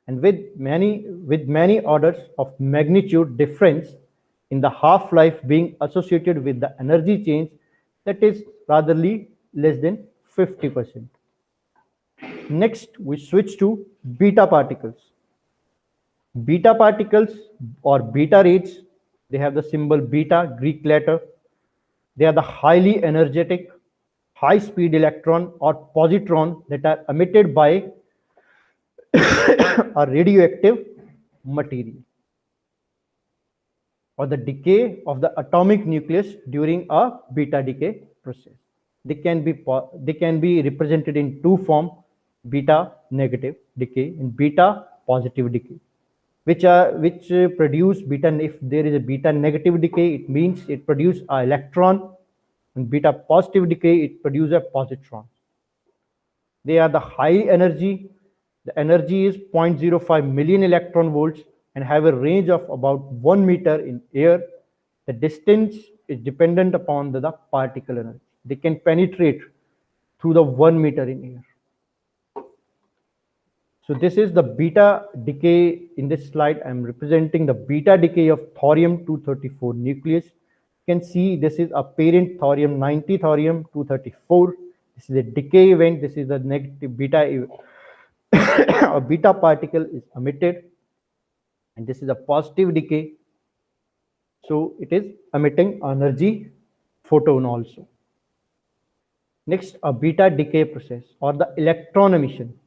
and with many orders of magnitude difference in the half-life being associated with the energy change that is ratherly less than 50%. Next, we switch to beta particles. Beta particles or beta rays, they have the symbol beta, Greek letter. They are the highly energetic, high-speed electron or positron that are emitted by a radioactive material. or the decay of the atomic nucleus during a beta decay process. They can be represented in two forms: beta negative decay and beta positive decay, which produce beta. If there is a beta negative decay, it means it produces an electron, and beta positive decay, it produces a positron. They are the high energy. The energy is 0.05 million electron volts and have a range of about 1 meter in air. The distance is dependent upon the particle energy. They can penetrate through the 1 meter in air. So this is the beta decay. In this slide, I'm representing the beta decay of thorium-234 nucleus. You can see this is a parent thorium-90 thorium-234. This is a decay event. This is the negative beta. A beta particle is emitted, and this is a positive decay. So it is emitting energy photon also. Next, a beta decay process or the electron emission.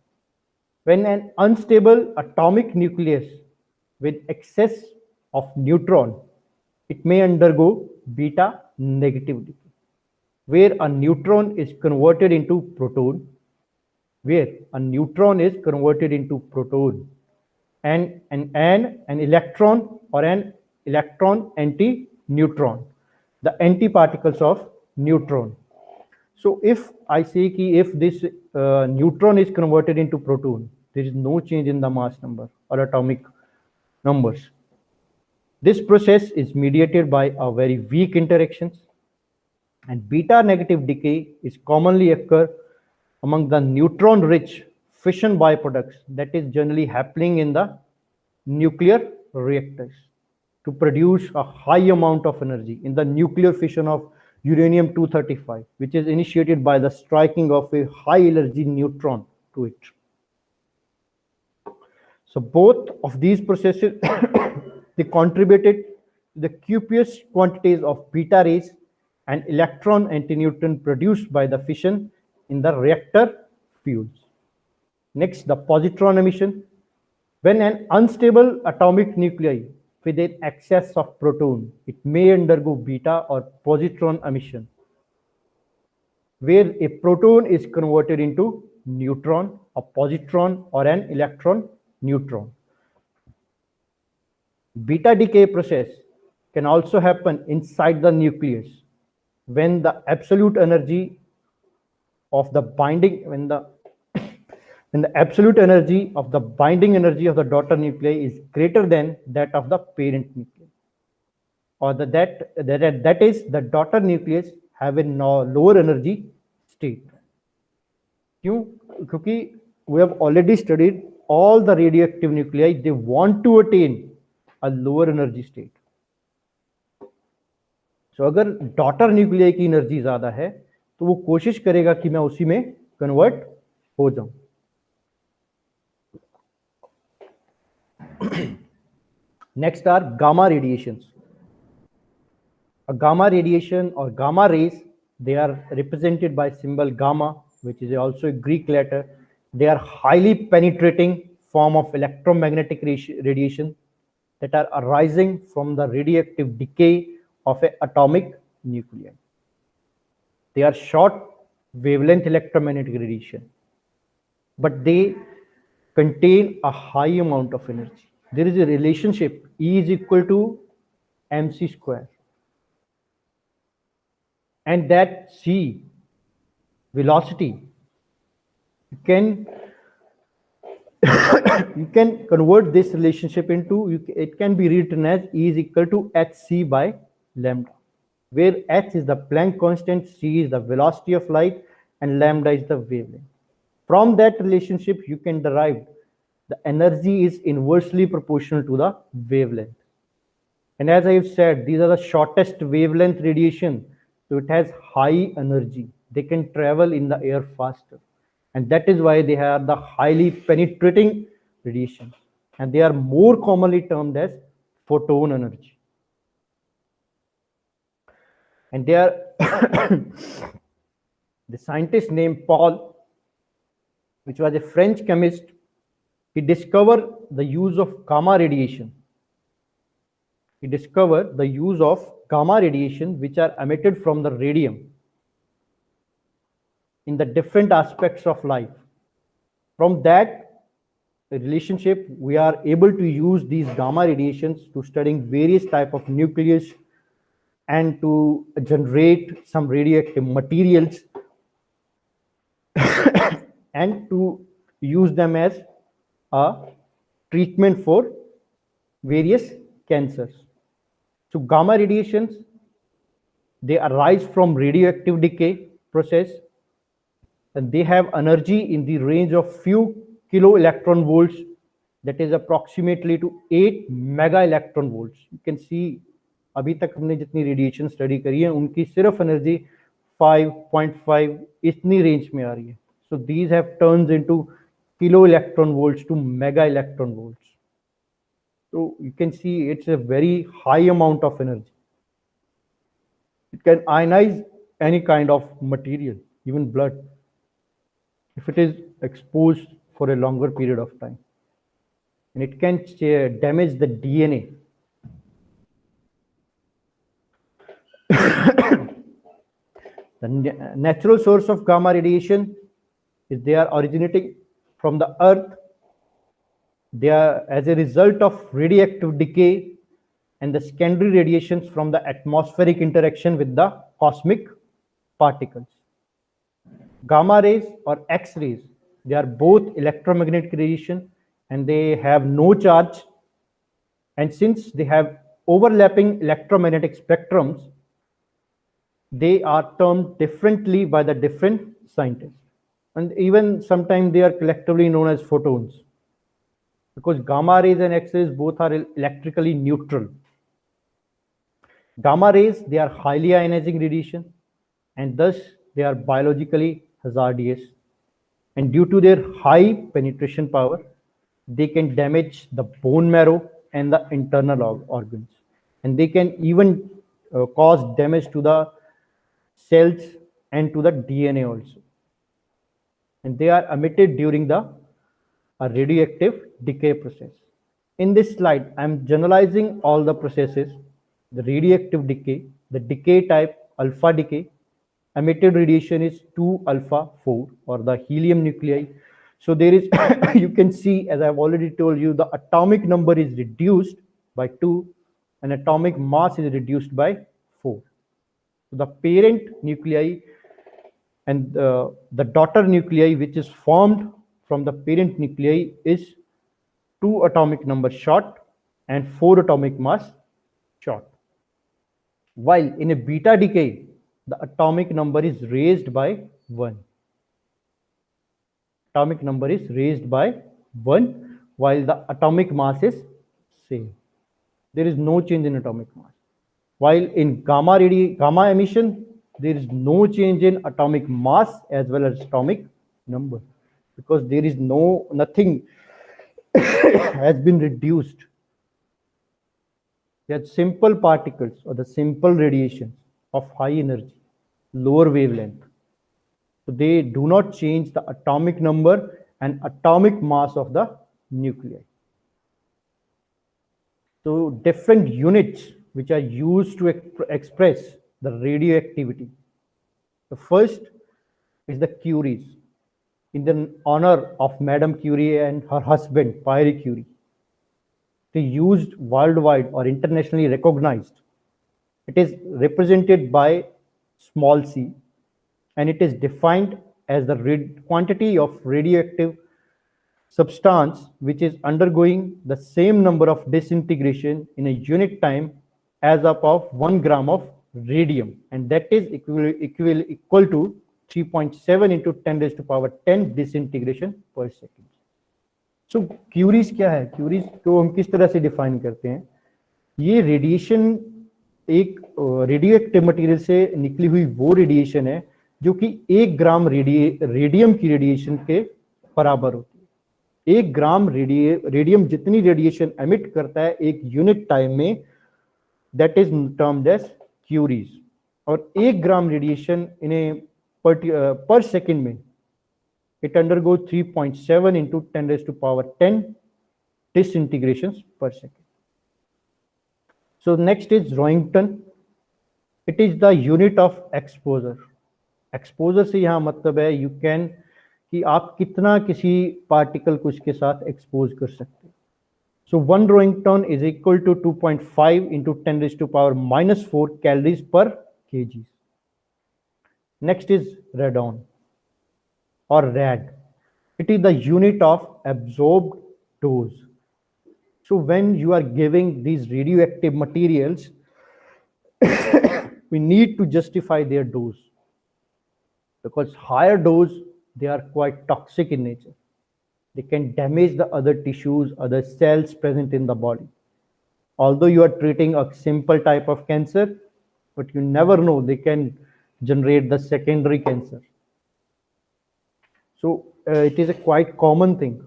When an unstable atomic nucleus with excess of neutron, it may undergo beta negative decay, where a neutron is converted into proton, and an electron or an electron anti-neutron, the antiparticles of neutron. So if I say ki if this neutron is converted into proton, there is no change in the mass number or atomic numbers. This process is mediated by a very weak interactions, and beta negative decay is commonly occur among the neutron rich fission byproducts that is generally happening in the nuclear reactors to produce a high amount of energy in the nuclear fission of uranium-235, which is initiated by the striking of a high energy neutron to it. So both of these processes they contributed to the copious quantities of beta rays and electron antineutron produced by the fission in the reactor fuels. Next, the positron emission. When an unstable atomic nuclei with an excess of proton, it may undergo beta or positron emission, where a proton is converted into neutron, a positron, or an electron neutron. Beta decay process can also happen inside the nucleus when the absolute energy of the binding when the absolute energy of the binding energy of the daughter nuclei is greater than that of the parent nucleus, or that is the daughter nucleus have a lower energy state. Because we have already studied all the radioactive nuclei, they want to attain a lower energy state. So अगर daughter nuclei की energy ज्यादा है तो वो कोशिश करेगा कि मैं उसी में कन्वर्ट हो जाऊं. Next are gamma radiations. A gamma radiation or gamma rays, they are represented by symbol gamma, which is also a Greek letter. They are highly penetrating form of electromagnetic radiation that are arising from the radioactive decay of an atomic nuclei. They are short wavelength electromagnetic radiation, but they contain a high amount of energy. There is a relationship E is equal to mc square, and that c velocity you can convert this relationship into, it can be written as E is equal to hc by lambda, where h is the Planck constant, c is the velocity of light, and lambda is the wavelength. From that relationship, you can derive the energy is inversely proportional to the wavelength. And as I have said, these are the shortest wavelength radiation, so it has high energy. They can travel in the air faster, and that is why they have the highly penetrating radiation, and they are more commonly termed as photon energy. And they are the scientist named Paul, which was a French chemist, he discovered the use of gamma radiation he discovered the use of gamma radiation which are emitted from the radium in the different aspects of life. From that relationship, we are able to use these gamma radiations to studying various type of nucleus and to generate some radioactive materials and to use them as a treatment for various cancers. So gamma radiations, they arise from radioactive decay process, and they have energy in the range of few kilo electron volts, that is approximately to 8 mega electron volts. You can see अभी तक हमने जितनी radiation study करी है उनकी सिर्फ energy 5.5 इतनी range में आ रही है. So these have turns into kilo electron volts to mega electron volts. So you can see it's a very high amount of energy. It can ionize any kind of material, even blood, if it is exposed for a longer period of time. And it can damage the DNA. The natural source of gamma radiation is they are originating from the earth. They are as a result of radioactive decay and the secondary radiations from the atmospheric interaction with the cosmic particles. Gamma rays or X-rays, they are both electromagnetic radiation and they have no charge. And since they have overlapping electromagnetic spectrums, they are termed differently by the different scientists. And even sometimes they are collectively known as photons, because gamma rays and X-rays both are electrically neutral. Gamma rays, they are highly ionizing radiation, and thus they are biologically hazardous. And due to their high penetration power, they can damage the bone marrow and the internal organs. And they can even cause damage to the cells and to the DNA also. And they are emitted during the radioactive decay process. In this slide, I'm generalizing all the processes: the radioactive decay, the decay type alpha decay, emitted radiation is 2 alpha 4 or the helium nuclei. So there is, you can see, as I've already told you, the atomic number is reduced by 2 and atomic mass is reduced by 4. So the parent nuclei and the daughter nuclei which is formed from the parent nuclei is 2 atomic number short and 4 atomic mass short. While in a beta decay, the atomic number is raised by 1. Atomic number is raised by 1 while the atomic mass is same. There is no change in atomic mass. While in gamma emission, there is no change in atomic mass as well as atomic number, because there is nothing has been reduced. They are simple particles or the simple radiations of high energy, lower wavelength. So they do not change the atomic number and atomic mass of the nuclei. So different units which are used to express the radioactivity. The first is the Curies, in the honor of Madame Curie and her husband Pierre Curie. They used worldwide or internationally recognized. It is represented by small c, and it is defined as the quantity of radioactive substance which is undergoing the same number of disintegration in a unit time as of 1 gram of radium, and that is equal to 3.7 into 10 raised to power 10 disintegration per second. So curies क्या है? Curies को हम किस तरह से define करते हैं? ये रेडिएशन एक रेडियोएक्टिव मटेरियल से निकली हुई वो रेडिएशन है जो कि 1 ग्राम रेडियम की रेडिएशन के बराबर होती है. 1 ग्राम रेडियम जितनी रेडिएशन एमिट करता है एक यूनिट टाइम में, that is termed as curies. और 1 ग्राम रेडिएशन इन्हें पर सेकेंड में it undergoes 3.7 into 10 raised to power 10 disintegrations per second. So next is Roentgen. It is the unit of exposure. Exposure से यहाँ मतलब है you can कि आप कितना किसी पार्टिकल को इसके साथ एक्सपोज कर सकते हैं. So 1 Roentgen is equal to 2.5 into 10 raised to power minus 4 calories per kg. Next is radon or rad. It is the unit of absorbed dose. So when you are giving these radioactive materials, we need to justify their dose, because higher dose, they are quite toxic in nature. They can damage the other tissues, other cells present in the body. Although you are treating a simple type of cancer, but you never know, they can generate the secondary cancer. So it is a quite common thing.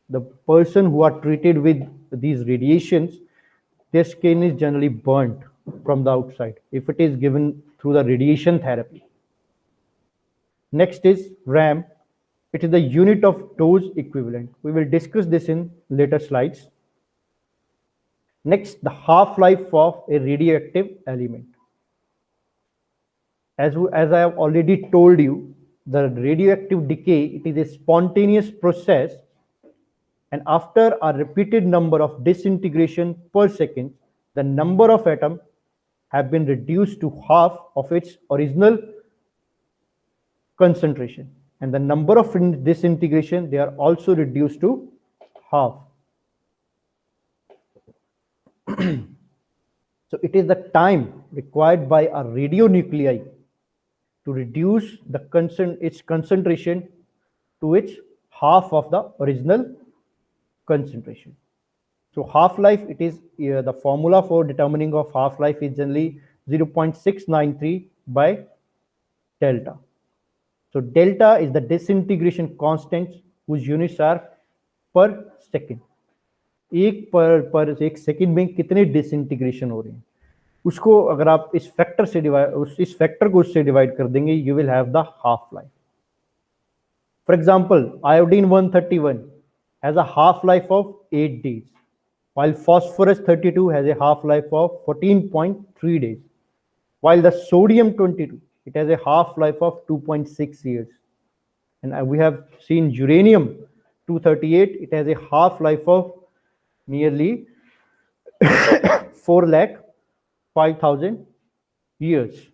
The person who are treated with these radiations, their skin is generally burnt from the outside if it is given through the radiation therapy. Next is RAM. It is the unit of dose equivalent. We will discuss this in later slides. Next, the half-life of a radioactive element. As I have already told you, the radioactive decay, it is a spontaneous process, and after a repeated number of disintegration per second, the number of atoms have been reduced to half of its original concentration, and the number of disintegration, they are also reduced to half. So it is the time required by a radionuclide to reduce its concentration to its half of the original concentration. So half-life, it is the formula for determining of half-life is generally 0.693 by delta. So delta is the disintegration constant whose units are per second. एक second में कितने disintegration हो रहे हैं, उसको अगर आप इस फैक्टर से इस फैक्टर को उससे डिवाइड कर देंगे, you will have the half life. For example, iodine 131 has a half life of 8 days, while phosphorus 32 has a half life of 14.3 days, while the sodium 22, it has a half life of 2.6 years. And we have seen uranium 238, it has a half life of nearly 4,05,000 years.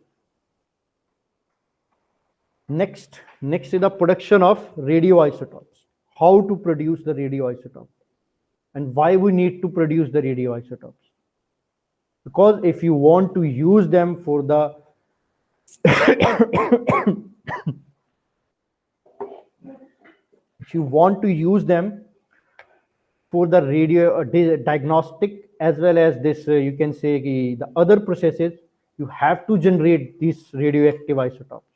Next is the production of radioisotopes. How to produce the radioisotope and why we need to produce the radioisotopes. Because if you want to use them for the if you want to use them for the radio diagnostic as well as this, you can say the other processes, you have to generate these radioactive isotopes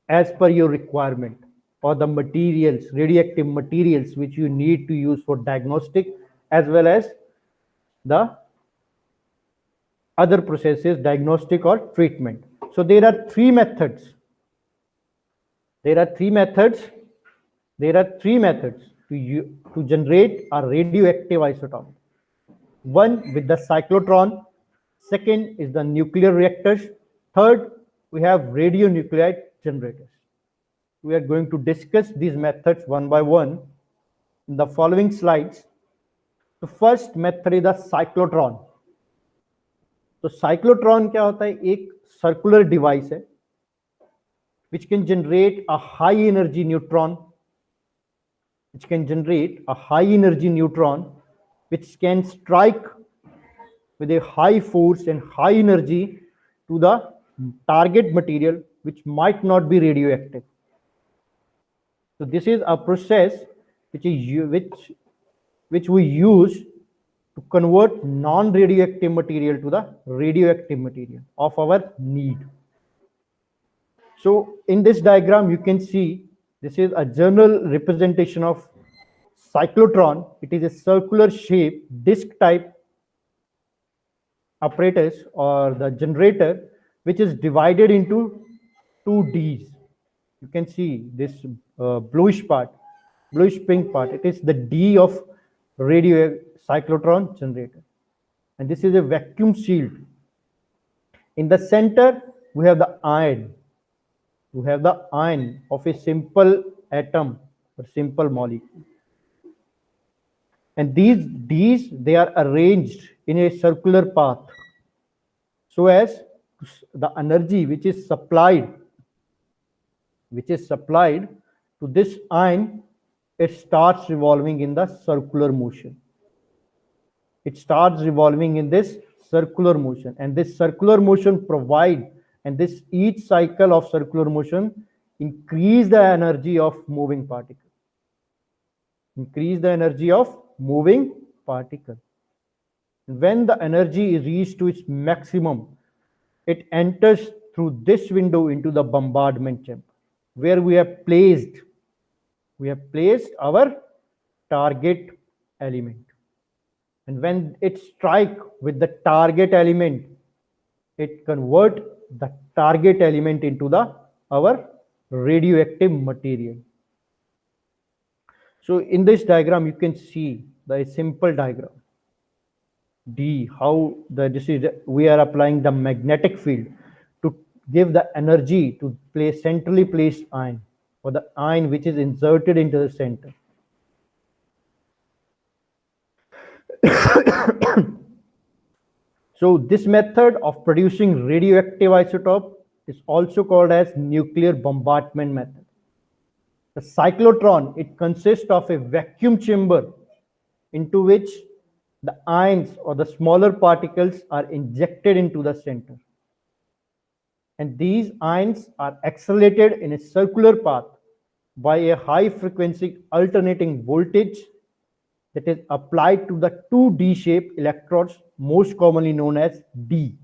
as per your requirement, or the materials, radioactive materials which you need to use for diagnostic as well as the other processes, diagnostic or treatment. So there are three methods. There are three methods to generate a radioactive isotope. One with the cyclotron, second is the nuclear reactors, third we have radionuclide generators. We are going to discuss these methods one by one in the following slides. The first method is the cyclotron. तो cyclotron क्या होता है? एक circular device है which can generate a high energy neutron, which can strike with a high force and high energy to the target material which might not be radioactive. So this is a process which we use to convert non-radioactive material to the radioactive material of our need. So in this diagram, you can see this is a general representation of cyclotron. It is a circular shape, disc type apparatus or the generator, which is divided into two Ds. You can see this bluish pink part. It is the D of radio cyclotron generator. and this is a vacuum shield. In the center, we have the iron. We have the iron of a simple atom or simple molecule. And these they are arranged in a circular path so as the energy which is supplied to this ion, it starts revolving in the circular motion. It starts revolving in this circular motion, and this circular motion provide, and this each cycle of circular motion increase the energy of moving particle. Increase the energy of moving particle. When the energy is reached to its maximum, it enters through this window into the bombardment chamber, where we have placed our target element. And when it strike with the target element, it convert the target element into our radioactive material. So in this diagram, you can see the simple diagram D, how we are applying the magnetic field to give the energy to place centrally placed ion, or the ion which is inserted into the center. So this method of producing radioactive isotope is also called as nuclear bombardment method. The cyclotron, it consists of a vacuum chamber into which the ions or the smaller particles are injected into the center. And these ions are accelerated in a circular path by a high frequency alternating voltage that is applied to the two D-shaped electrodes, most commonly known as D.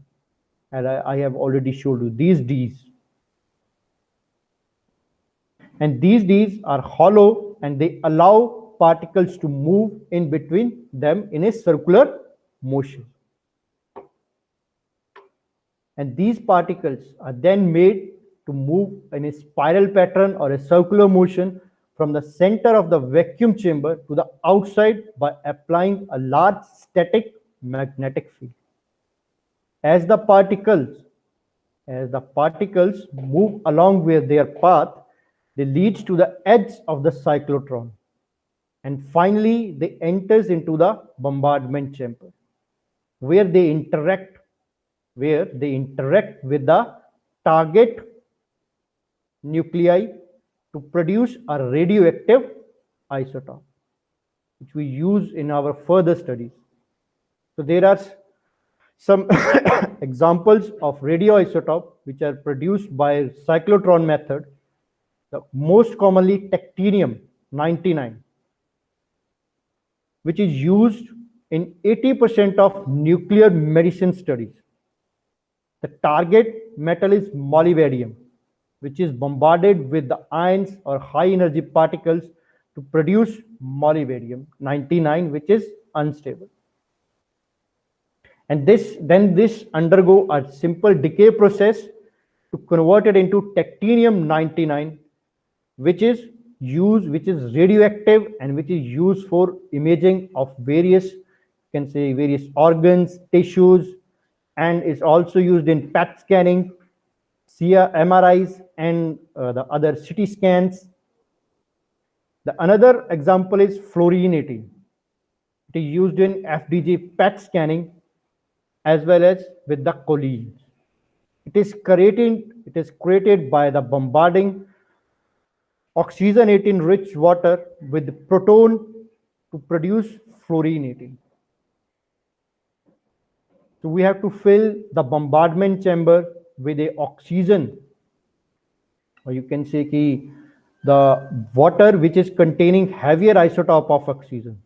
And I have already showed you these Ds. And these Ds are hollow and they allow particles to move in between them in a circular motion. And these particles are then made to move in a spiral pattern or a circular motion from the center of the vacuum chamber to the outside by applying a large static magnetic field. As the particles move along with their path, they lead to the edge of the cyclotron, and finally they enters into the bombardment chamber, where they interact with the target nuclei to produce a radioactive isotope, which we use in our further studies. So there are some examples of radioisotope which are produced by cyclotron method. The most commonly technetium-99, which is used in 80% of nuclear medicine studies. The target metal is molybdenum, which is bombarded with the ions or high energy particles to produce molybdenum-99, which is unstable. And this undergo a simple decay process to convert it into technetium-99, which is radioactive and which is used for imaging of various organs, tissues, and is also used in PET scanning, MRIs, and the other CT scans. The another example is fluorine-18. It is used in FDG PET scanning as well as with the choline. It is created by the bombarding oxygen-18 rich water with proton to produce fluorine-18. So we have to fill the bombardment chamber with a oxygen, or you can say the water which is containing heavier isotope of oxygen,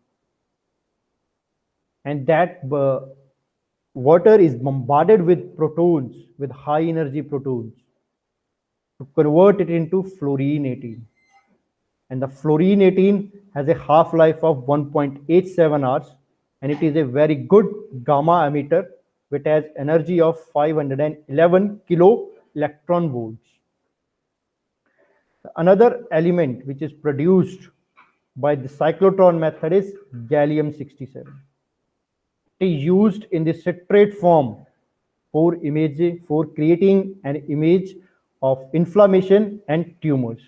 and that water is bombarded with protons, with high energy protons, to convert it into fluorine-18. And the fluorine-18 has a half-life of 1.87 hours, and it is a very good gamma emitter which has energy of 511 kilo electron volts. Another element which is produced by the cyclotron method is gallium-67. is used in the citrate form for imaging, for creating an image of inflammation and tumors.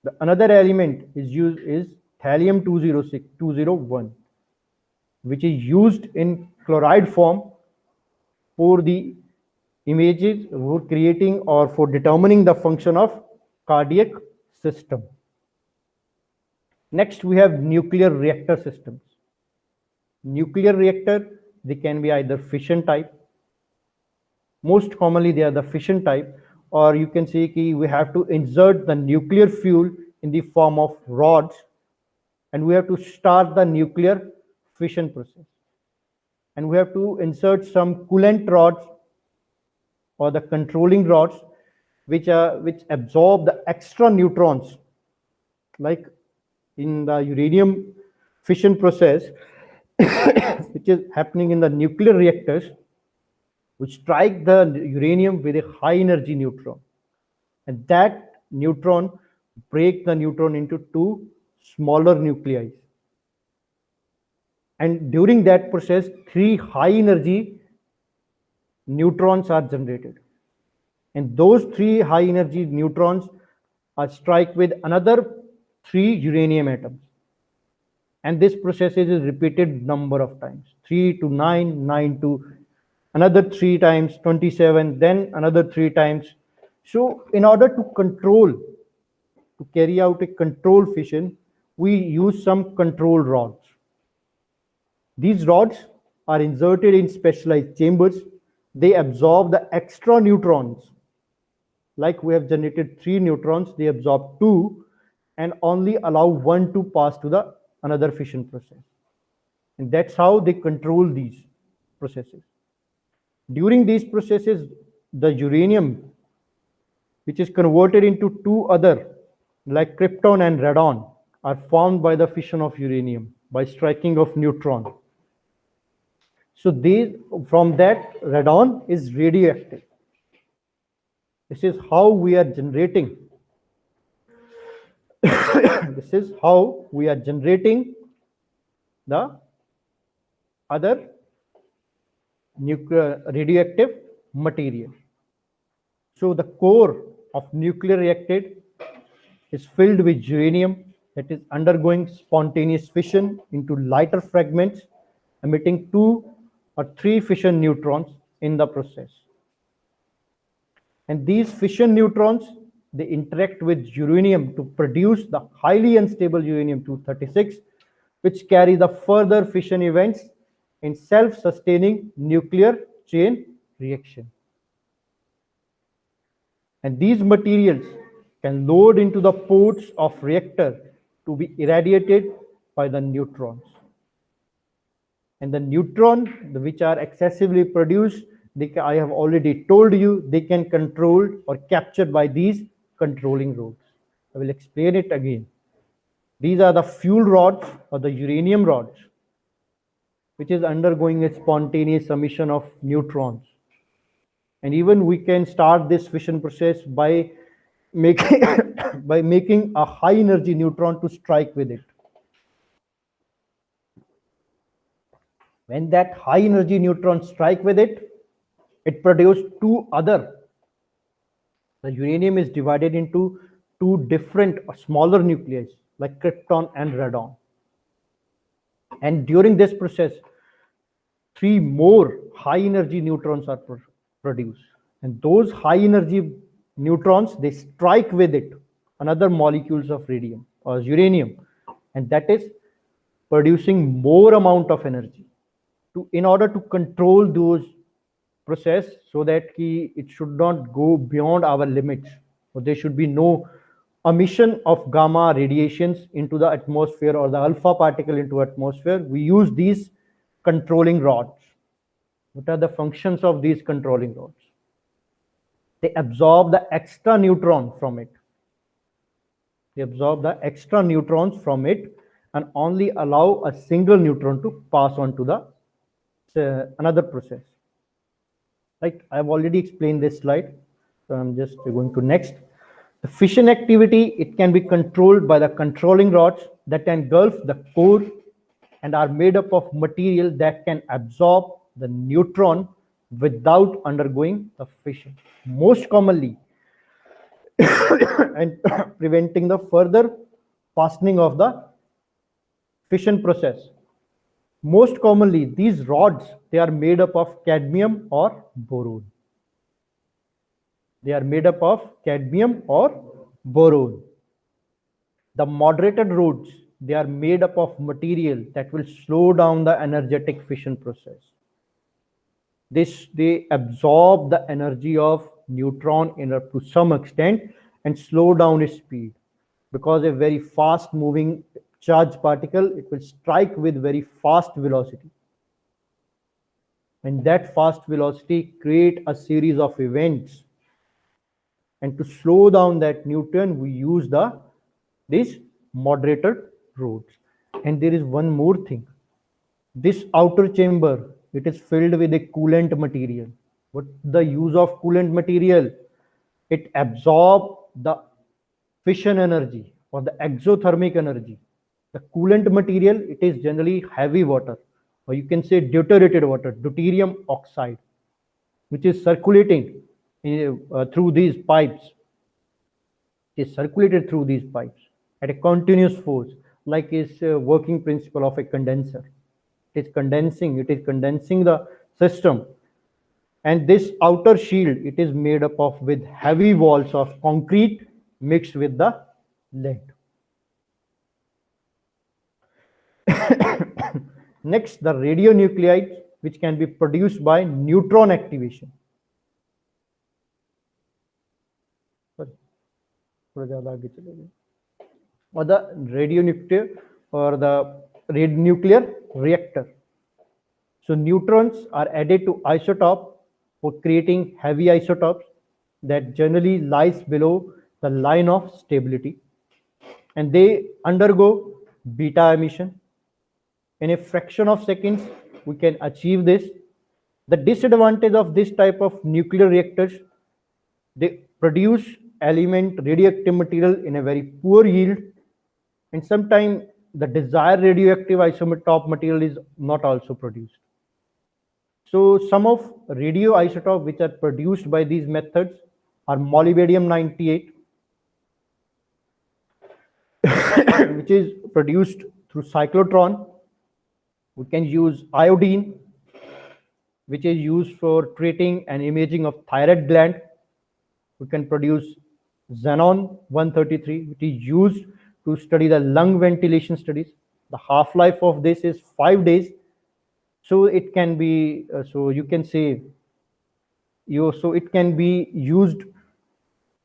The another element is used is thallium 201, which is used in chloride form for the images, for creating or for determining the function of cardiac system. Next, we have nuclear reactor systems. Nuclear reactor, they can be either fission type. Most commonly, they are the fission type, or you can say ki we have to insert the nuclear fuel in the form of rods, and we have to start the nuclear fission process. And we have to insert some coolant rods or the controlling rods, which absorb the extra neutrons, like in the uranium fission process, which is happening in the nuclear reactors, which strike the uranium with a high energy neutron, and that neutron break the neutron into two smaller nuclei, and during that process three high energy neutrons are generated, and those three high energy neutrons are strike with another three uranium atoms, and this process is repeated number of times, 3 to 9, 9 to another 3 times, 27, then another 3 times. So in order to carry out a controlled fission, we use some control rods. These rods are inserted in specialized chambers. They absorb the extra neutrons. Like we have generated 3 neutrons, they absorb 2 and only allow 1 to pass to the another fission process. And that's how they control these processes. During these processes, the uranium, which is converted into two other, like krypton and radon, are formed by the fission of uranium by striking of neutron. So from that, radon is radioactive. This is how we are generating. This is how we are generating the other nuclear radioactive material. So the core of nuclear reactor is filled with uranium that is undergoing spontaneous fission into lighter fragments, emitting 2 or 3 fission neutrons in the process. And these fission neutrons, they interact with uranium to produce the highly unstable uranium-236, which carry the further fission events in self-sustaining nuclear chain reaction. And these materials can load into the ports of reactor to be irradiated by the neutrons. And the neutron, which are excessively produced, I have already told you, they can control or captured by these controlling rods. I will explain it again. These are the fuel rods or the uranium rods, which is undergoing a spontaneous emission of neutrons. And even we can start this fission process by making, by making a high energy neutron to strike with it. When that high energy neutron strike with it, it produces 2 other. The uranium is divided into 2 different smaller nuclei like krypton and radon. And during this process, 3 more high energy neutrons are produced. And those high energy neutrons, they strike with it another molecules of radium or uranium, and that is producing more amount of energy. In order to control those process so that it should not go beyond our limits, or there should be no emission of gamma radiations into the atmosphere or the alpha particle into atmosphere, we use these controlling rods. What are the functions of these controlling rods? They absorb the extra neutron from it. They absorb the extra neutrons from it and only allow a single neutron to pass on to the another process. Like I've already explained this slide, so I'm just going to next. The fission activity, it can be controlled by the controlling rods that engulf the core and are made up of material that can absorb the neutron without undergoing the fission, most commonly, and preventing the further fastening of the fission process. Most commonly, these rods, they are made up of cadmium or boron. They are made up of cadmium or boron. The moderated rods, they are made up of material that will slow down the energetic fission process. They absorb the energy of neutron to some extent and slow down its speed, because a very fast moving charged particle, it will strike with very fast velocity, and that fast velocity create a series of events, and to slow down that neutron we use these moderated rods. And there is one more thing. This outer chamber, it is filled with a coolant material. What the use of coolant material? It absorbs the fission energy or the exothermic energy. The coolant material, it is generally heavy water, or you can say deuterated water, deuterium oxide, which is circulating through these pipes. It is circulated through these pipes at a continuous force, like is working principle of a condenser. It is condensing the system. And this outer shield, it is made up of with heavy walls of concrete mixed with the lead. Next, the radionuclides, which can be produced by neutron activation. Or the radionuclear or the radionuclear reactor. So neutrons are added to isotope for creating heavy isotopes that generally lies below the line of stability, and they undergo beta emission. In a fraction of seconds, we can achieve this. The disadvantage of this type of nuclear reactors, they produce radioactive material in a very poor yield, and sometimes the desired radioactive isotope material is not also produced. So some of radioisotopes which are produced by these methods are molybdenum 98, which is produced through cyclotron. We can use iodine, which is used for treating and imaging of thyroid gland. We can produce xenon 133, which is used to study the lung ventilation studies. The half-life of this is 5 days. So it can be, so you can say, so it can be used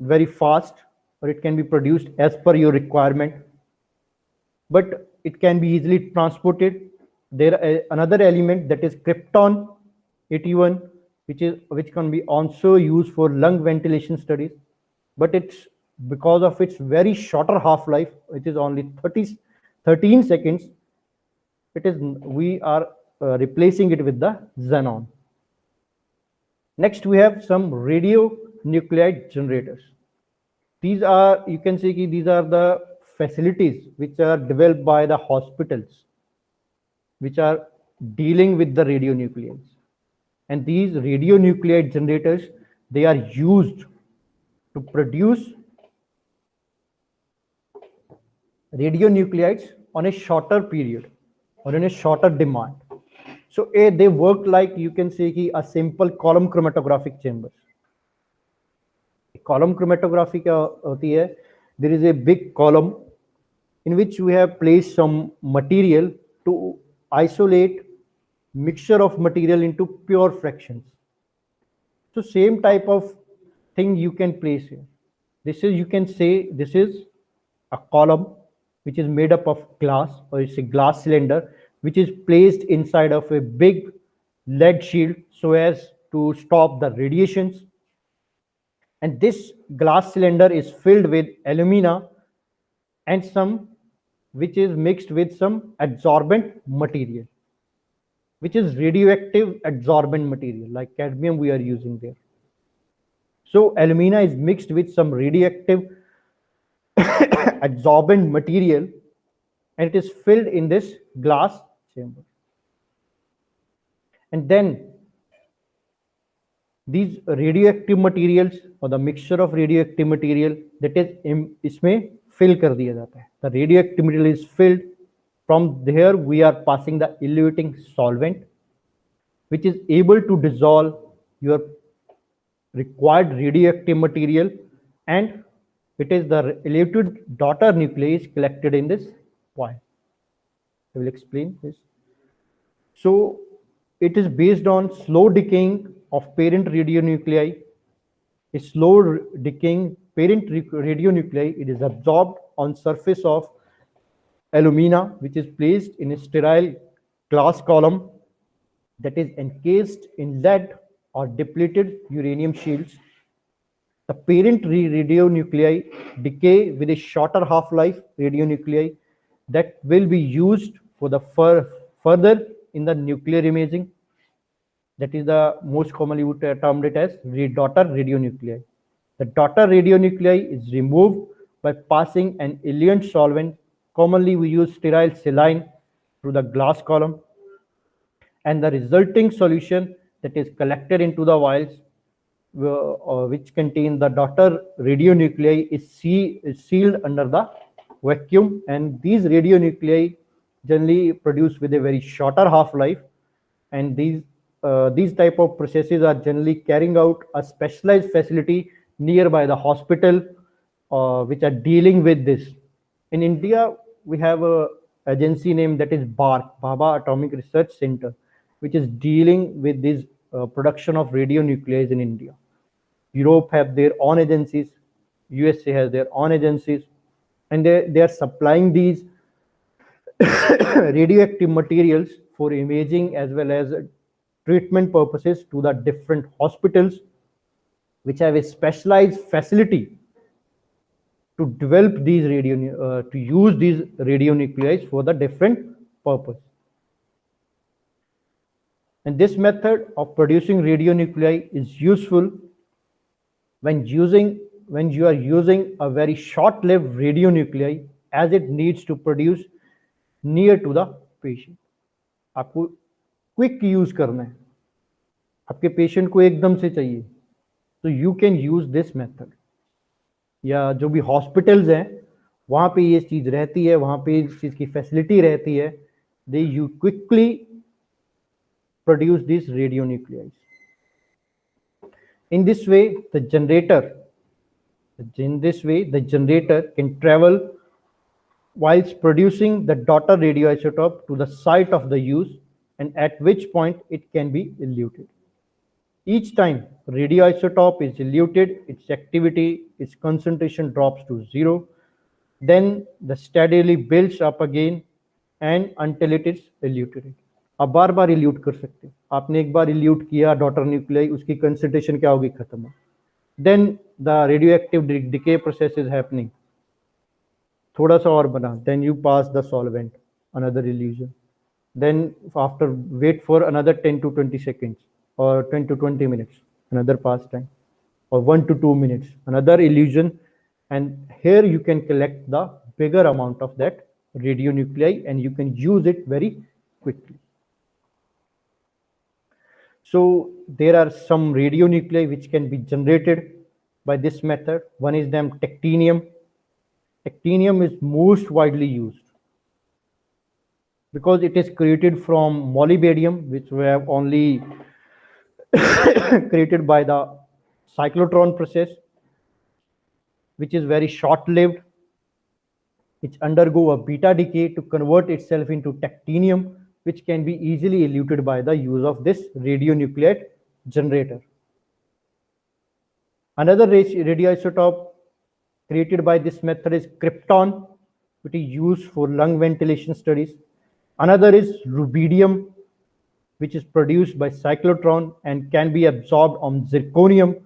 very fast, or it can be produced as per your requirement, but it can be easily transported. There is another element, that is krypton 81, which can be also used for lung ventilation studies, but it's because of its very shorter half-life, it is only 13 seconds. We are replacing it with the xenon. Next, we have some radionuclide generators. These are, you can say, these are the facilities which are developed by the hospitals, which are dealing with the radionuclides. And these radionuclide generators, they are used to produce radionuclides on a shorter period or in a shorter demand. So they work like, you can say, a simple column chromatographic chamber. Column chromatography क्या होती है? There is a big column in which we have placed some material to isolate mixture of material into pure fractions. So same type of thing you can place here. This is, you can say, this is a column which is made up of glass, or it's a glass cylinder which is placed inside of a big lead shield so as to stop the radiations. And this glass cylinder is filled with alumina and some, which is mixed with some adsorbent material, which is radioactive adsorbent material, like cadmium we are using there. So alumina is mixed with some radioactive adsorbent material, and it is filled in this glass chamber. And then these radioactive materials or the mixture of radioactive material that is इसमें fill कर दिया जाता है. The radioactive material is filled. From there we are passing the eluting solvent which is able to dissolve your required radioactive material, and it is the eluted daughter nuclei is collected in this vial. I will explain this. So it is based on slow decaying of parent radionuclei. A slow decaying parent radionuclei, it is absorbed on surface of alumina, which is placed in a sterile glass column that is encased in lead or depleted uranium shields. The parent radionuclei decay with a shorter half-life radionuclei that will be used for the further in the nuclear imaging. That is the most commonly termed it as daughter radionuclei. The daughter radionuclei is removed by passing an eluent solvent. Commonly we use sterile saline through the glass column, and the resulting solution that is collected into the vials which contain the daughter radionuclei is sealed under the vacuum, and these radionuclei generally produce with a very shorter half-life, and these type of processes are generally carrying out a specialized facility nearby the hospital which are dealing with this. In India, we have a agency name that is BARC, Bhabha Atomic Research Center, which is dealing with this production of radionuclides in India. Europe have their own agencies, USA has their own agencies, and they are supplying these radioactive materials for imaging as well as treatment purposes to the different hospitals which have a specialized facility to develop these to use these radionuclides for the different purpose. And this method of producing radionuclide is useful when you are using a very short-lived radionuclide, as it needs to produce near to the patient. आपको quick use करना है, आपके patient को एकदम से चाहिए, तो you can use this method. या जो भी हॉस्पिटल्स हैं वहां पे ये चीज रहती है, वहां पे इस चीज की फैसिलिटी रहती है, they you quickly produce this radionuclides. In this way, the generator can travel whilst producing the daughter radioisotope to the site of the use, and at which point it can be eluted. Each time radioisotope is eluted, its activity, its concentration drops to 0. Then the steadily builds up again and until it is eluted. आप बार बार elute कर सकते हैं. आपने एक बार elute किया daughter nuclei, उसकी concentration क्या होगी, खत्म हो. Then the radioactive decay process is happening. थोड़ा सा और बना, then you pass the solvent, another elution, then after wait for another 10 to 20 seconds or 10 to 20 minutes, another pass time, or 1 to 2 minutes, another illusion, and here you can collect the bigger amount of that radionuclei and you can use it very quickly. So there are some radionuclei which can be generated by this method. One is them tactinium. Tactinium is most widely used because it is created from molybdenum, which we have only created by the cyclotron process, which is very short-lived. It undergo a beta decay to convert itself into tactinium, which can be easily eluted by the use of this radionuclide generator. Another radioisotope created by this method is krypton, which is used for lung ventilation studies. Another is rubidium, which is produced by cyclotron and can be absorbed on zirconium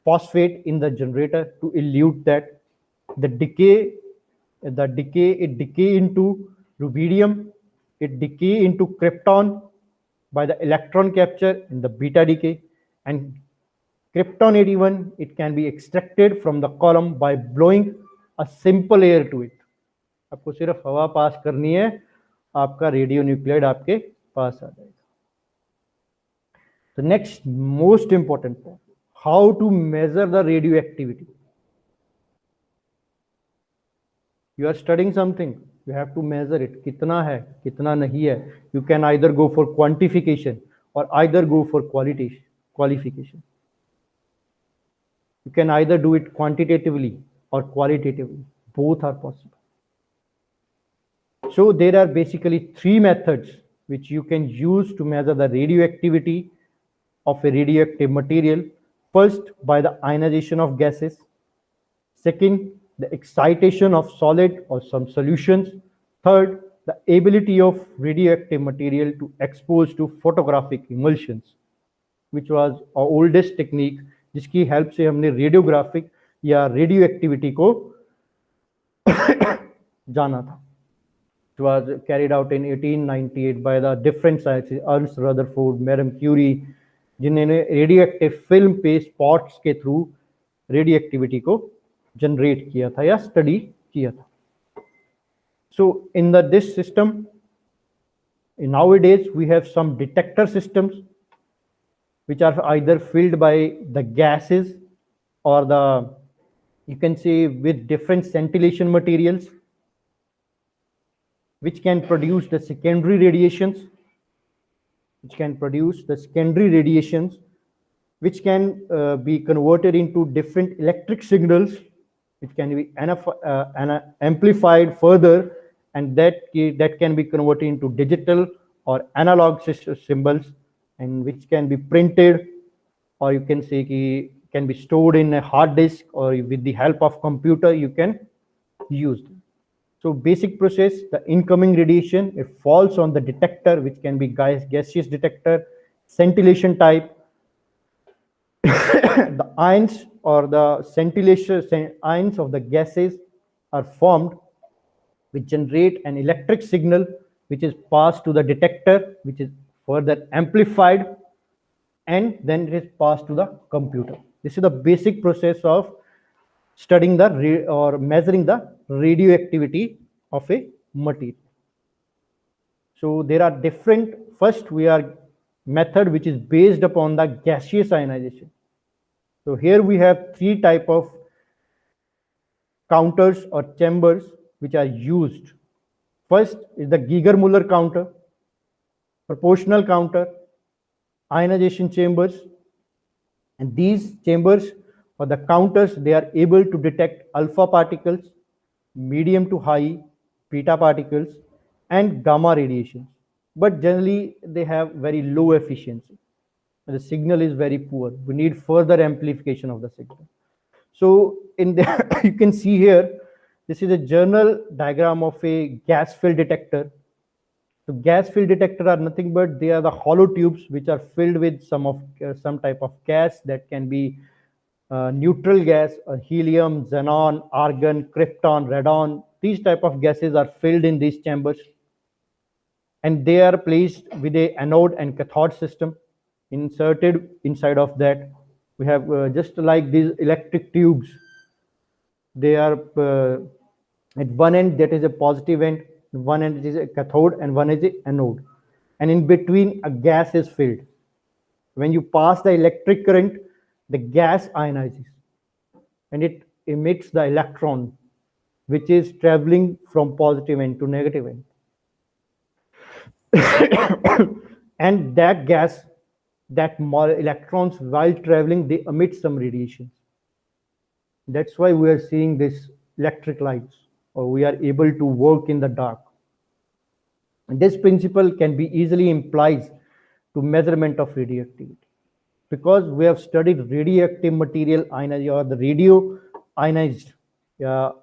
phosphate in the generator to elute that. It decay into rubidium, it decay into krypton by the electron capture in the beta decay, and krypton 81, it can be extracted from the column by blowing a simple air to it. आपको सिर्फ हवा पास करनी है आपका radio nuclide आपके पास आ जाएगा. The next most important point, how to measure the radioactivity. You are studying something, you have to measure it. कितना है, कितना नहीं है. You can either go for quantification or either go for qualification. You can either do it quantitatively or qualitatively. Both are possible. So there are basically three methods which you can use to measure the radioactivity of a radioactive material. First, by the ionization of gases. Second, the excitation of solid or some solutions. Third, the ability of radioactive material to expose to photographic emulsions, which was our oldest technique, जिसकी help से हमने radiographic या radio activity को जाना था. It was carried out in 1898 by the different scientists Ernst Rutherford, Madame Curie, जिन्होंने radioactive film पे spots के थ्रू रेडियोएक्टिविटी को जनरेट किया था या स्टडी किया था. So in this system, nowadays we have some detector systems which are either filled by the gases or you can say with different scintillation materials, which can produce the secondary radiations, which can be converted into different electric signals, which can be amplified further, and that can be converted into digital or analog symbols, and which can be printed, or you can say can be stored in a hard disk, or with the help of computer you can use them. So basic process, the incoming radiation, it falls on the detector, which can be gaseous detector, scintillation type. The ions or the scintillation ions of the gases are formed, which generate an electric signal, which is passed to the detector, which is further amplified, and then it is passed to the computer. This is the basic process of studying or measuring the radioactivity of a material. So there are different, first we are method which is based upon the gaseous ionization. So here we have three type of counters or chambers which are used. First is the Geiger-Müller counter, proportional counter, ionization chambers, and these chambers or the counters, they are able to detect alpha particles, medium to high beta particles, and gamma radiations, but generally they have very low efficiency. The signal is very poor. We need further amplification of the signal. So in the you can see here, this is a journal diagram of a gas field detector. So gas field detector are nothing but they are the hollow tubes which are filled with some type of gas that can be neutral gas, helium, xenon, argon, krypton, radon. These type of gases are filled in these chambers, and they are placed with a anode and cathode system inserted inside of that. We have just like these electric tubes. They are at one end that is a positive end, one end is a cathode, and one is a anode, and in between a gas is filled. When you pass the electric current, the gas ionizes and it emits the electron, which is traveling from positive end to negative end. And that gas, that more electrons while traveling, they emit some radiation. That's why we are seeing this electric lights, or we are able to work in the dark. And this principle can be easily implied to measurement of radioactivity, because we have studied radioactive material ionized or the radio ionized the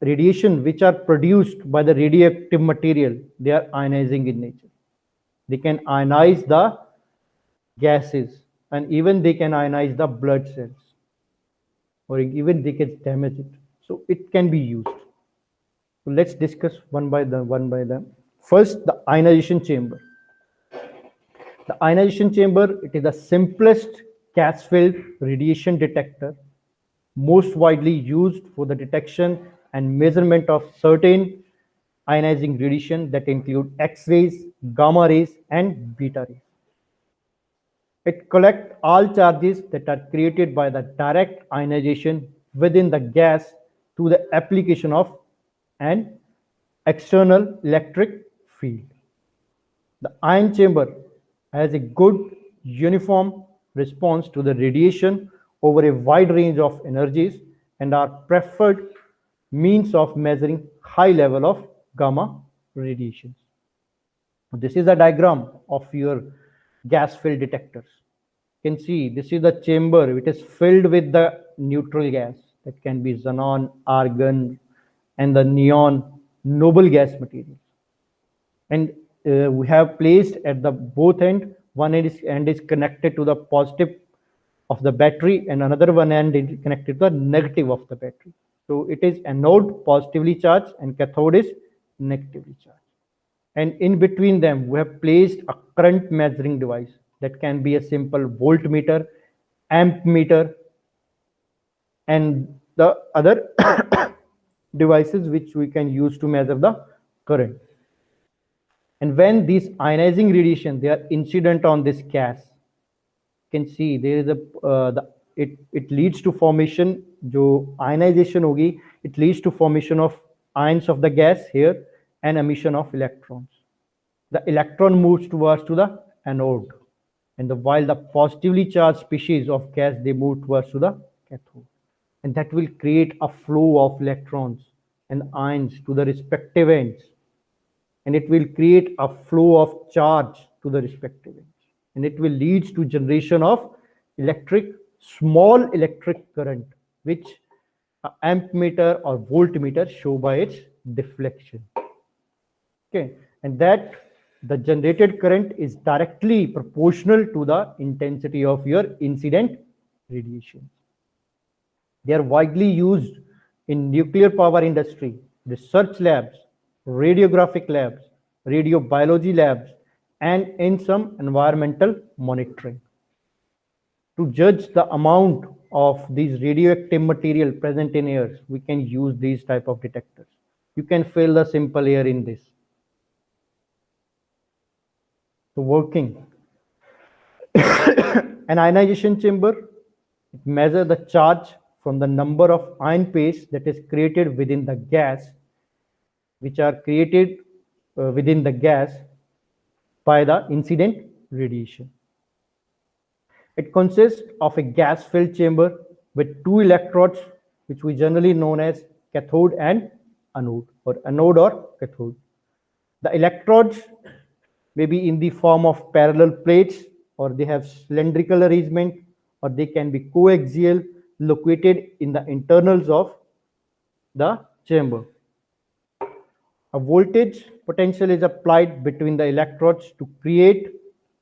radiation which are produced by the radioactive material, they are ionizing in nature. They can ionize the gases, and even they can ionize the blood cells, or even they can damage it. So it can be used. So let's discuss one by them. First, the ionization chamber. The ionization chamber, it is the simplest gas-filled radiation detector, most widely used for the detection and measurement of certain ionizing radiation that include X-rays, gamma rays, and beta rays. It collects all charges that are created by the direct ionization within the gas through the application of an external electric field. The ion chamber has a good uniform response to the radiation over a wide range of energies and are preferred means of measuring high level of gamma radiations. This is a diagram of your gas filled detectors. You can see this is the chamber. It is filled with the neutral gas that can be xenon, argon, and the neon noble gas materials. And we have placed at the both end, one end is connected to the positive of the battery and another one end is connected to the negative of the battery. So it is anode positively charged and cathode is negatively charged. And in between them, we have placed a current measuring device that can be a simple voltmeter, amp meter, and the other devices which we can use to measure the current. And when these ionizing radiation, they are incident on this gas, you can see there is it leads to formation, jo ionization hogi, it leads to formation of ions of the gas here and emission of electrons. The electron moves towards to the anode, and while the positively charged species of gas, they move towards to the cathode, and that will create a flow of electrons and ions to the respective ends, and it will create a flow of charge to the respective ends, and it will lead to generation of small electric current, which amp meter or voltmeter show by its deflection. Okay, and that the generated current is directly proportional to the intensity of your incident radiation. They are widely used in nuclear power industry, research labs, radiographic labs, radiobiology labs, and in some environmental monitoring. To judge the amount of these radioactive material present in air, we can use these type of detectors. You can fill the simple air in this. So working. An ionization chamber, it measures the charge from the number of ion pairs that is created within the gas, which are created within the gas by the incident radiation. It consists of a gas-filled chamber with two electrodes, which we generally known as cathode and anode, or anode or cathode. The electrodes may be in the form of parallel plates, or they have cylindrical arrangement, or they can be coaxial, located in the internals of the chamber. A voltage potential is applied between the electrodes to create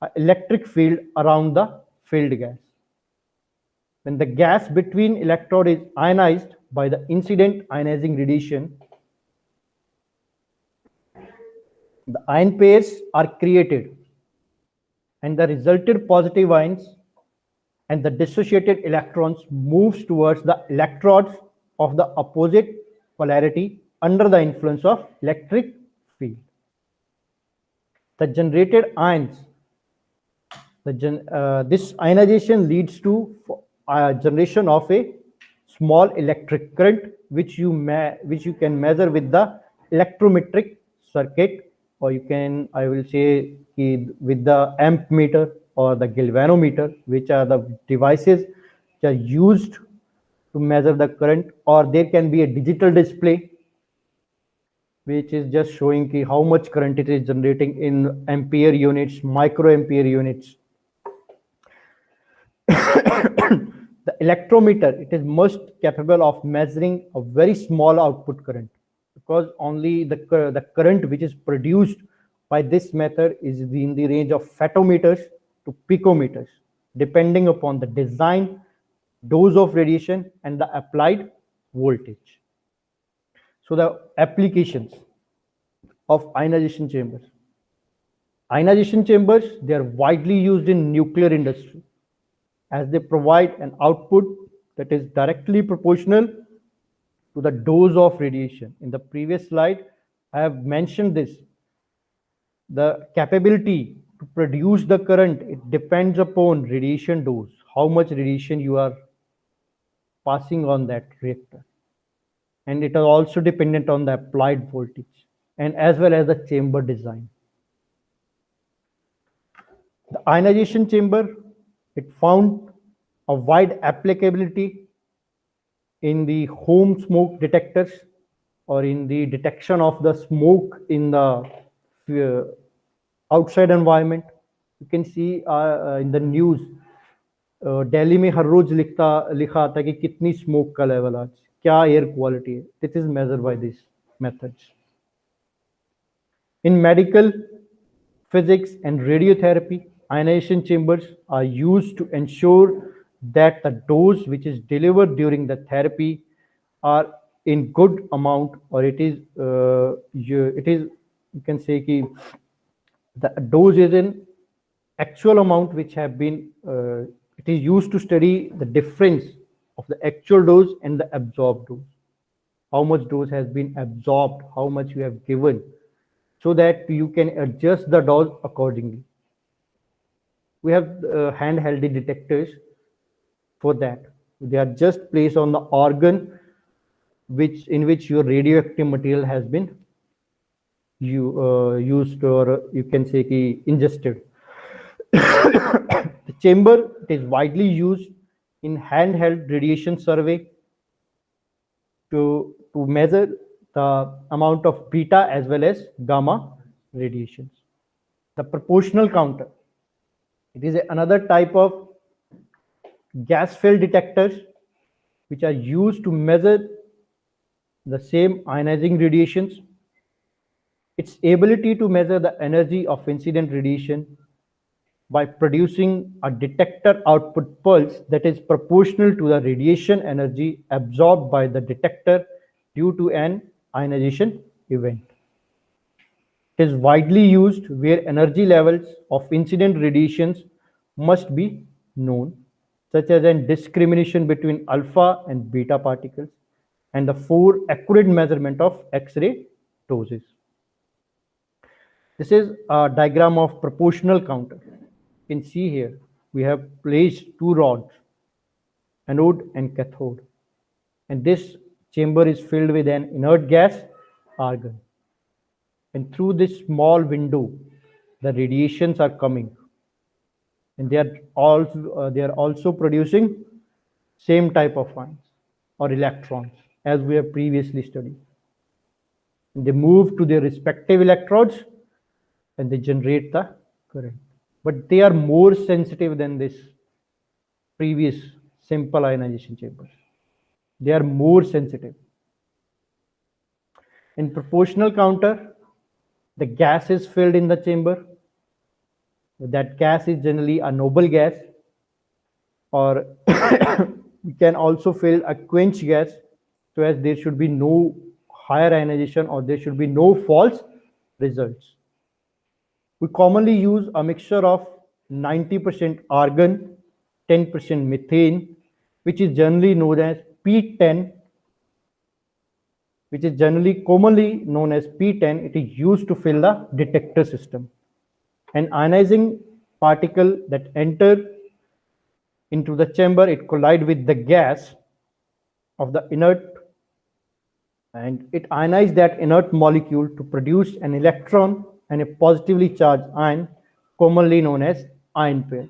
an electric field around the filled gas. When the gas between electrode is ionized by the incident ionizing radiation, the ion pairs are created, and the resulted positive ions and the dissociated electrons moves towards the electrodes of the opposite polarity under the influence of electric field. The generated ions, this ionization leads to generation of a small electric current, which you can measure with the electrometric circuit, or you can, I will say, with the amp meter or the galvanometer, which are the devices which are used to measure the current, or there can be a digital display which is just showing how much current it is generating in ampere units, microampere units. The electrometer, it is most capable of measuring a very small output current, because only the current which is produced by this method is in the range of fattometers to picometers, depending upon the design, dose of radiation, and the applied voltage. So the applications of ionization chambers. Ionization chambers, they are widely used in nuclear industry, as they provide an output that is directly proportional to the dose of radiation. In the previous slide, I have mentioned this. The capability to produce the current, it depends upon radiation dose, how much radiation you are passing on that reactor. And it is also dependent on the applied voltage and as well as the chamber design. The ionization chamber, it found a wide applicability in the home smoke detectors or in the detection of the smoke in the outside environment. You can see in the news, Delhi में हर रोज लिखा आता है कि कितनी smoke का level आज, क्या air quality है. This is measured by this methods. In medical, physics, and radiotherapy, ionization chambers are used to ensure that the dose which is delivered during the therapy are in good amount, or it is you can say ki the dose is in actual amount which have been it is used to study the difference of the actual dose and the absorbed dose. How much dose has been absorbed, how much you have given, so that you can adjust the dose accordingly. We have handheld detectors for that. They are just placed on the organ in which your radioactive material has been used, or you can say ingested. The chamber, it is widely used in handheld radiation survey to measure the amount of beta as well as gamma radiations. The proportional counter, it is another type of gas field detectors which are used to measure the same ionizing radiations. Its ability to measure the energy of incident radiation by producing a detector output pulse that is proportional to the radiation energy absorbed by the detector due to an ionization event. It is widely used where energy levels of incident radiations must be known, such as a discrimination between alpha and beta particles, and the for accurate measurement of X-ray doses. This is a diagram of proportional counter. You can see here, we have placed two rods, anode and cathode. And this chamber is filled with an inert gas, argon. And through this small window, the radiations are coming. And they are also producing same type of ions or electrons as we have previously studied. And they move to their respective electrodes and they generate the current. But they are more sensitive than this previous simple ionization chambers. They are more sensitive. In proportional counter, the gas is filled in the chamber. That gas is generally a noble gas, or we can also fill a quench gas, so as there should be no higher ionization or there should be no false results. We commonly use a mixture of 90% argon, 10% methane, which is generally known as P10, which is generally commonly known as P10. It is used to fill the detector system. An ionizing particle that enter into the chamber, it collide with the gas of the inert, and it ionize that inert molecule to produce an electron and a positively charged ion, commonly known as ion pair.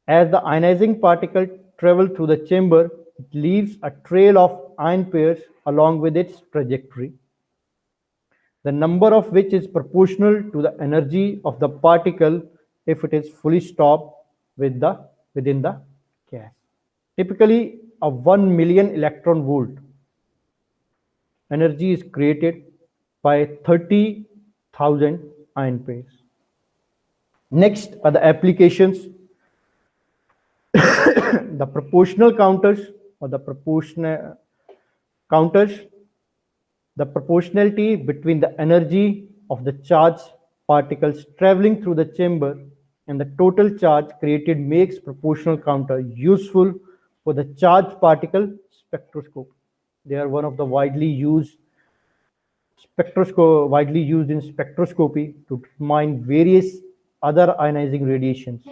As the ionizing particle travels through the chamber, it leaves a trail of ion pairs along with its trajectory, the number of which is proportional to the energy of the particle if it is fully stopped within the gas. Typically, a 1 million electron volt energy is created by 30,000 ion pairs. Next are the applications. The proportional counters or the proportional counters, the proportionality between the energy of the charged particles traveling through the chamber and the total charge created makes proportional counter useful for the charged particle spectroscope. They are one of the widely used widely used in spectroscopy to determine various other ionizing radiations.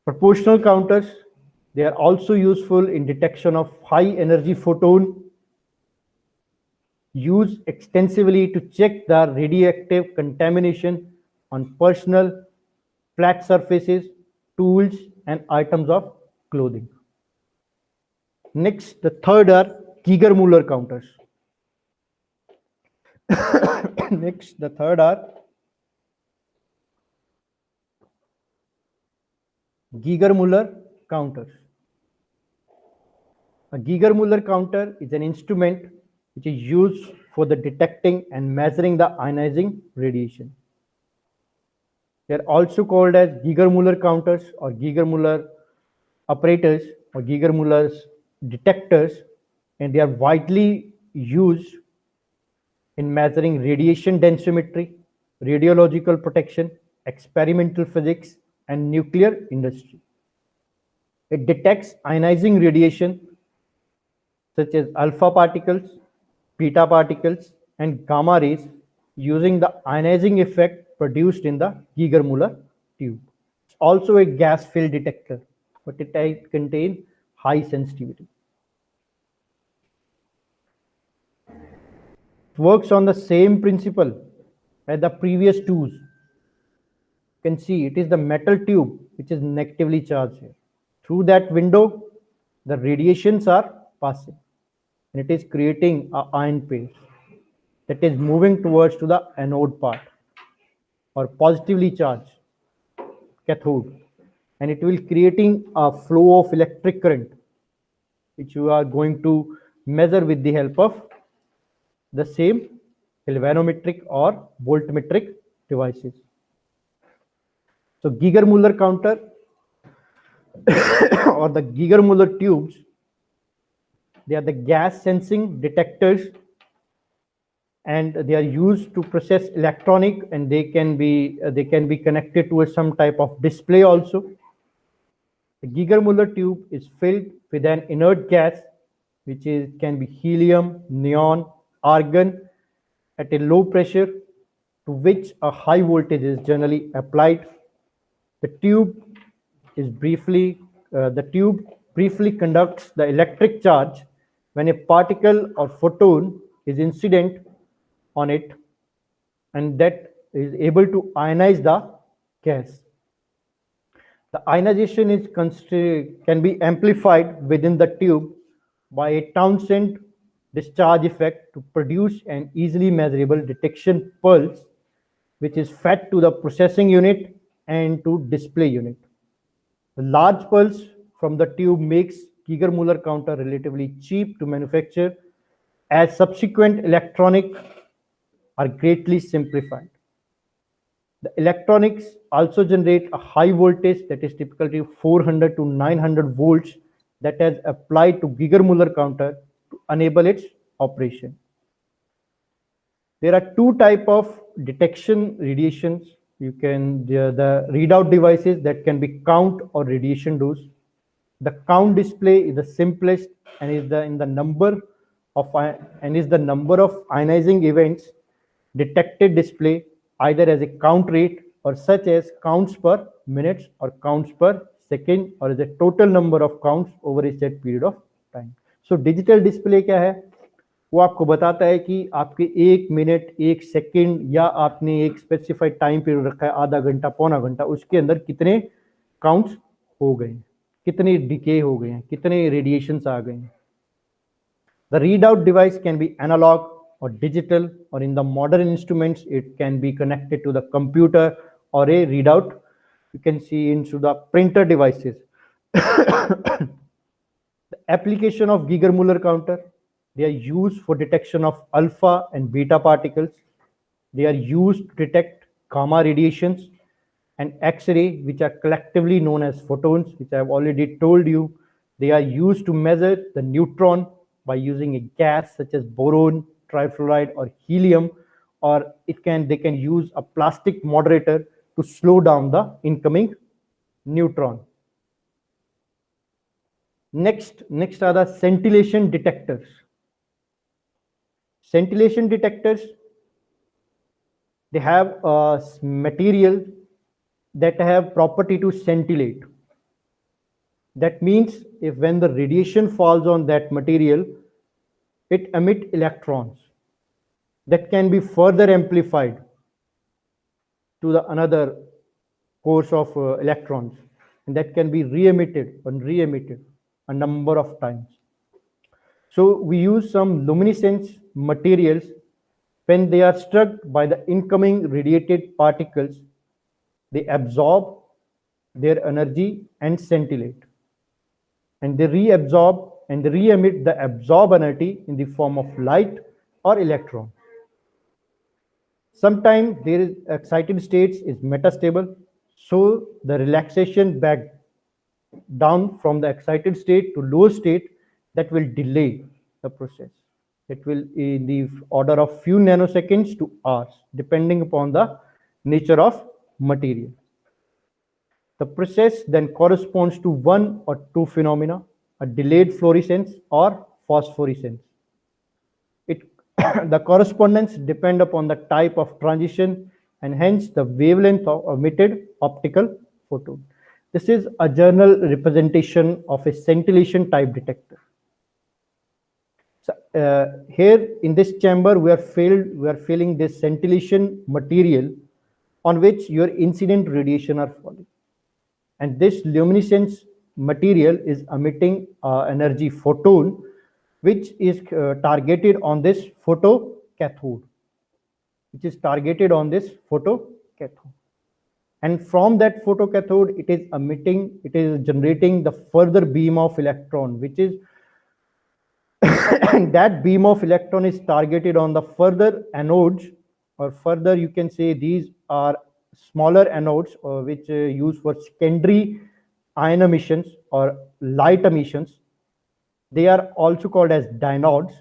Proportional counters, they are also useful in detection of high energy photon, used extensively to check the radioactive contamination on personal, flat surfaces, tools, and items of clothing. Next, the third are Geiger-Müller counters. Next, the third are Geiger-Müller counters. A Geiger-Müller counter is an instrument which is used for the detecting and measuring the ionizing radiation. They are also called as Geiger-Müller counters or Geiger-Müller apparatus or Geiger-Müller's detectors, and they are widely used in measuring radiation densimetry, radiological protection, experimental physics, and nuclear industry. It detects ionizing radiation such as alpha particles, beta particles, and gamma rays using the ionizing effect produced in the Geiger-Müller tube. It's also a gas field detector, but it contains high sensitivity. It works on the same principle as the previous tubes. You can see it is the metal tube which is negatively charged here. Through that window, the radiations are passing, and it is creating an ion pair that is moving towards to the anode part or positively charged cathode, and it will creating a flow of electric current which you are going to measure with the help of the same galvanometric or voltmetric devices. So Geiger-Müller counter or the Geiger-Müller tubes, they are the gas sensing detectors, and they are used to process electronic, and they can be connected to some type of display also. The Geiger-Müller tube is filled with an inert gas which can be helium, neon, argon at a low pressure, to which a high voltage is generally applied. The tube briefly conducts the electric charge when a particle or photon is incident on it, and that is able to ionize the gas. The ionization can be amplified within the tube by a Townsend discharge effect to produce an easily measurable detection pulse, which is fed to the processing unit and to display unit. The large pulse from the tube makes Geiger-Müller counter relatively cheap to manufacture, as subsequent electronic are greatly simplified. The electronics also generate a high voltage that is typically 400 to 900 volts that is applied to Geiger-Müller counter to enable its operation. There are two types of detection radiations. The readout devices that can be count or radiation dose. The count display is the simplest and is the number of ionizing events detected display, either as a count rate or such as counts per minutes or counts per second, or as a total number of counts over a set period of time. So digital display क्या है? वो आपको बताता है कि आपके 1 minute 1 second या आपने एक स्पेसिफाइड टाइम पीरियड रखा है, आधा घंटा पौना घंटा, उसके अंदर कितने काउंट्स हो गए, कितने डिके हो गए हैं, कितने रेडिएशंस आ गए हैं. The readout device can be analog or digital, or in the modern instruments it can be connected to the computer or a readout you can see into the printer devices. The application of Geiger-Müller counter, they are used for detection of alpha and beta particles. They are used to detect gamma radiations and X-ray, which are collectively known as photons, which I have already told you. They are used to measure the neutron by using a gas such as boron, trifluoride, or helium, or they can use a plastic moderator to slow down the incoming neutron. Next are the scintillation detectors. Scintillation detectors, they have a material that have property to scintillate. That means if when the radiation falls on that material, it emits electrons that can be further amplified to the another course of electrons, and that can be re-emitted and re-emitted a number of times. So we use some luminescence materials. When they are struck by the incoming radiated particles, they absorb their energy and scintillate, and they reabsorb and they re-emit the absorbed energy in the form of light or electron. Sometimes there is excited states is metastable, so the relaxation back down from the excited state to low state, that will delay the process. It will in the order of few nanoseconds to hours, depending upon the nature of material. The process then corresponds to one or two phenomena: a delayed fluorescence or phosphorescence. It the correspondence depend upon the type of transition and hence the wavelength of emitted optical photon. This is a general representation of a scintillation type detector. So, here in this chamber we are filling this scintillation material on which your incident radiation are falling, and this luminescence material is emitting energy photon which is targeted on this photocathode, and from that photocathode it is generating the further beam of electron, which is and that beam of electron is targeted on the further anodes, or further you can say these are smaller anodes which used for secondary ion emissions or light emissions. They are also called as dynodes.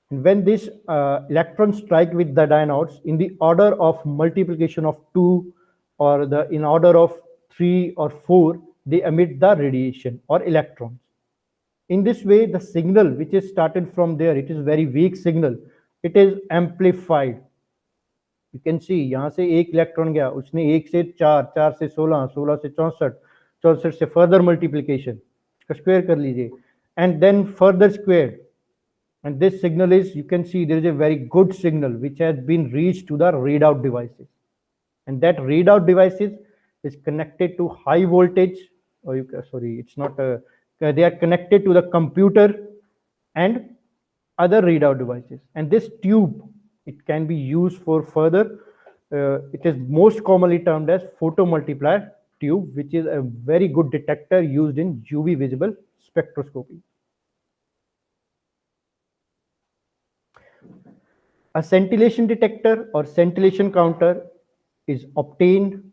And when this electrons strike with the dynodes in the order of multiplication of 2 or in order of 3 or 4, they emit the radiation or electrons. In this way, the signal which is started from there, it is very weak signal, it is amplified. You can see यहाँ से एक electron गया, उसने 1 से 4, 4 से 16, 16 से 64, 64 से further multiplication, इसका स्क्वायर कर लीजिए, and then further squared. And this signal is, you can see there is a very good signal which has been reached to the readout devices, and that readout devices is connected to high voltage, or it's not they are connected to the computer and other readout devices. And this tube, it can be used for further it is most commonly termed as photomultiplier tube, which is a very good detector used in UV visible spectroscopy. A scintillation detector or scintillation counter is obtained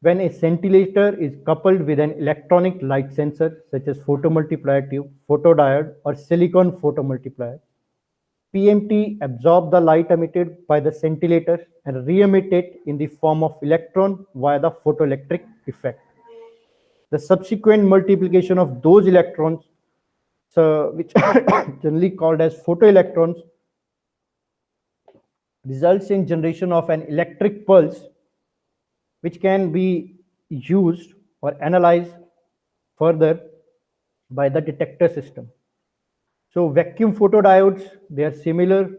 when a scintillator is coupled with an electronic light sensor such as photomultiplier tube, photodiode, or silicon photomultiplier. PMT absorbs the light emitted by the scintillator and re-emit it in the form of electron via the photoelectric effect. The subsequent multiplication of those electrons, which are generally called as photoelectrons, results in generation of an electric pulse which can be used or analyzed further by the detector system. So vacuum photodiodes, they are similar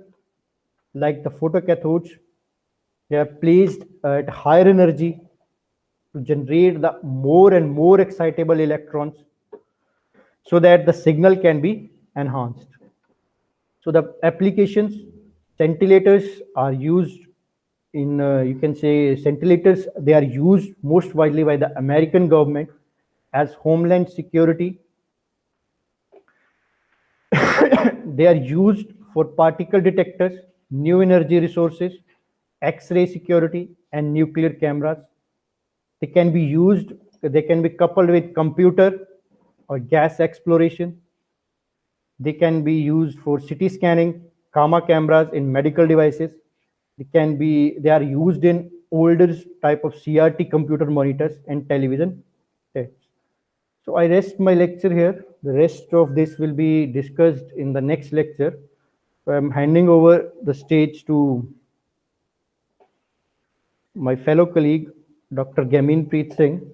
like the photocathodes. They are placed at higher energy to generate the more and more excitable electrons so that the signal can be enhanced. So the applications, scintillators are used in, you can say scintillators, they are used most widely by the American government as homeland security. They are used for particle detectors, new energy resources, X-ray security, and nuclear cameras. They can be used, they can be coupled with computer or gas exploration. They can be used for CT scanning, gamma cameras in medical devices. They are used in older type of CRT computer monitors and television sets. So I rest my lecture here. The rest of this will be discussed in the next lecture. So I'm handing over the stage to my fellow colleague, Dr. Gamin Preet Singh.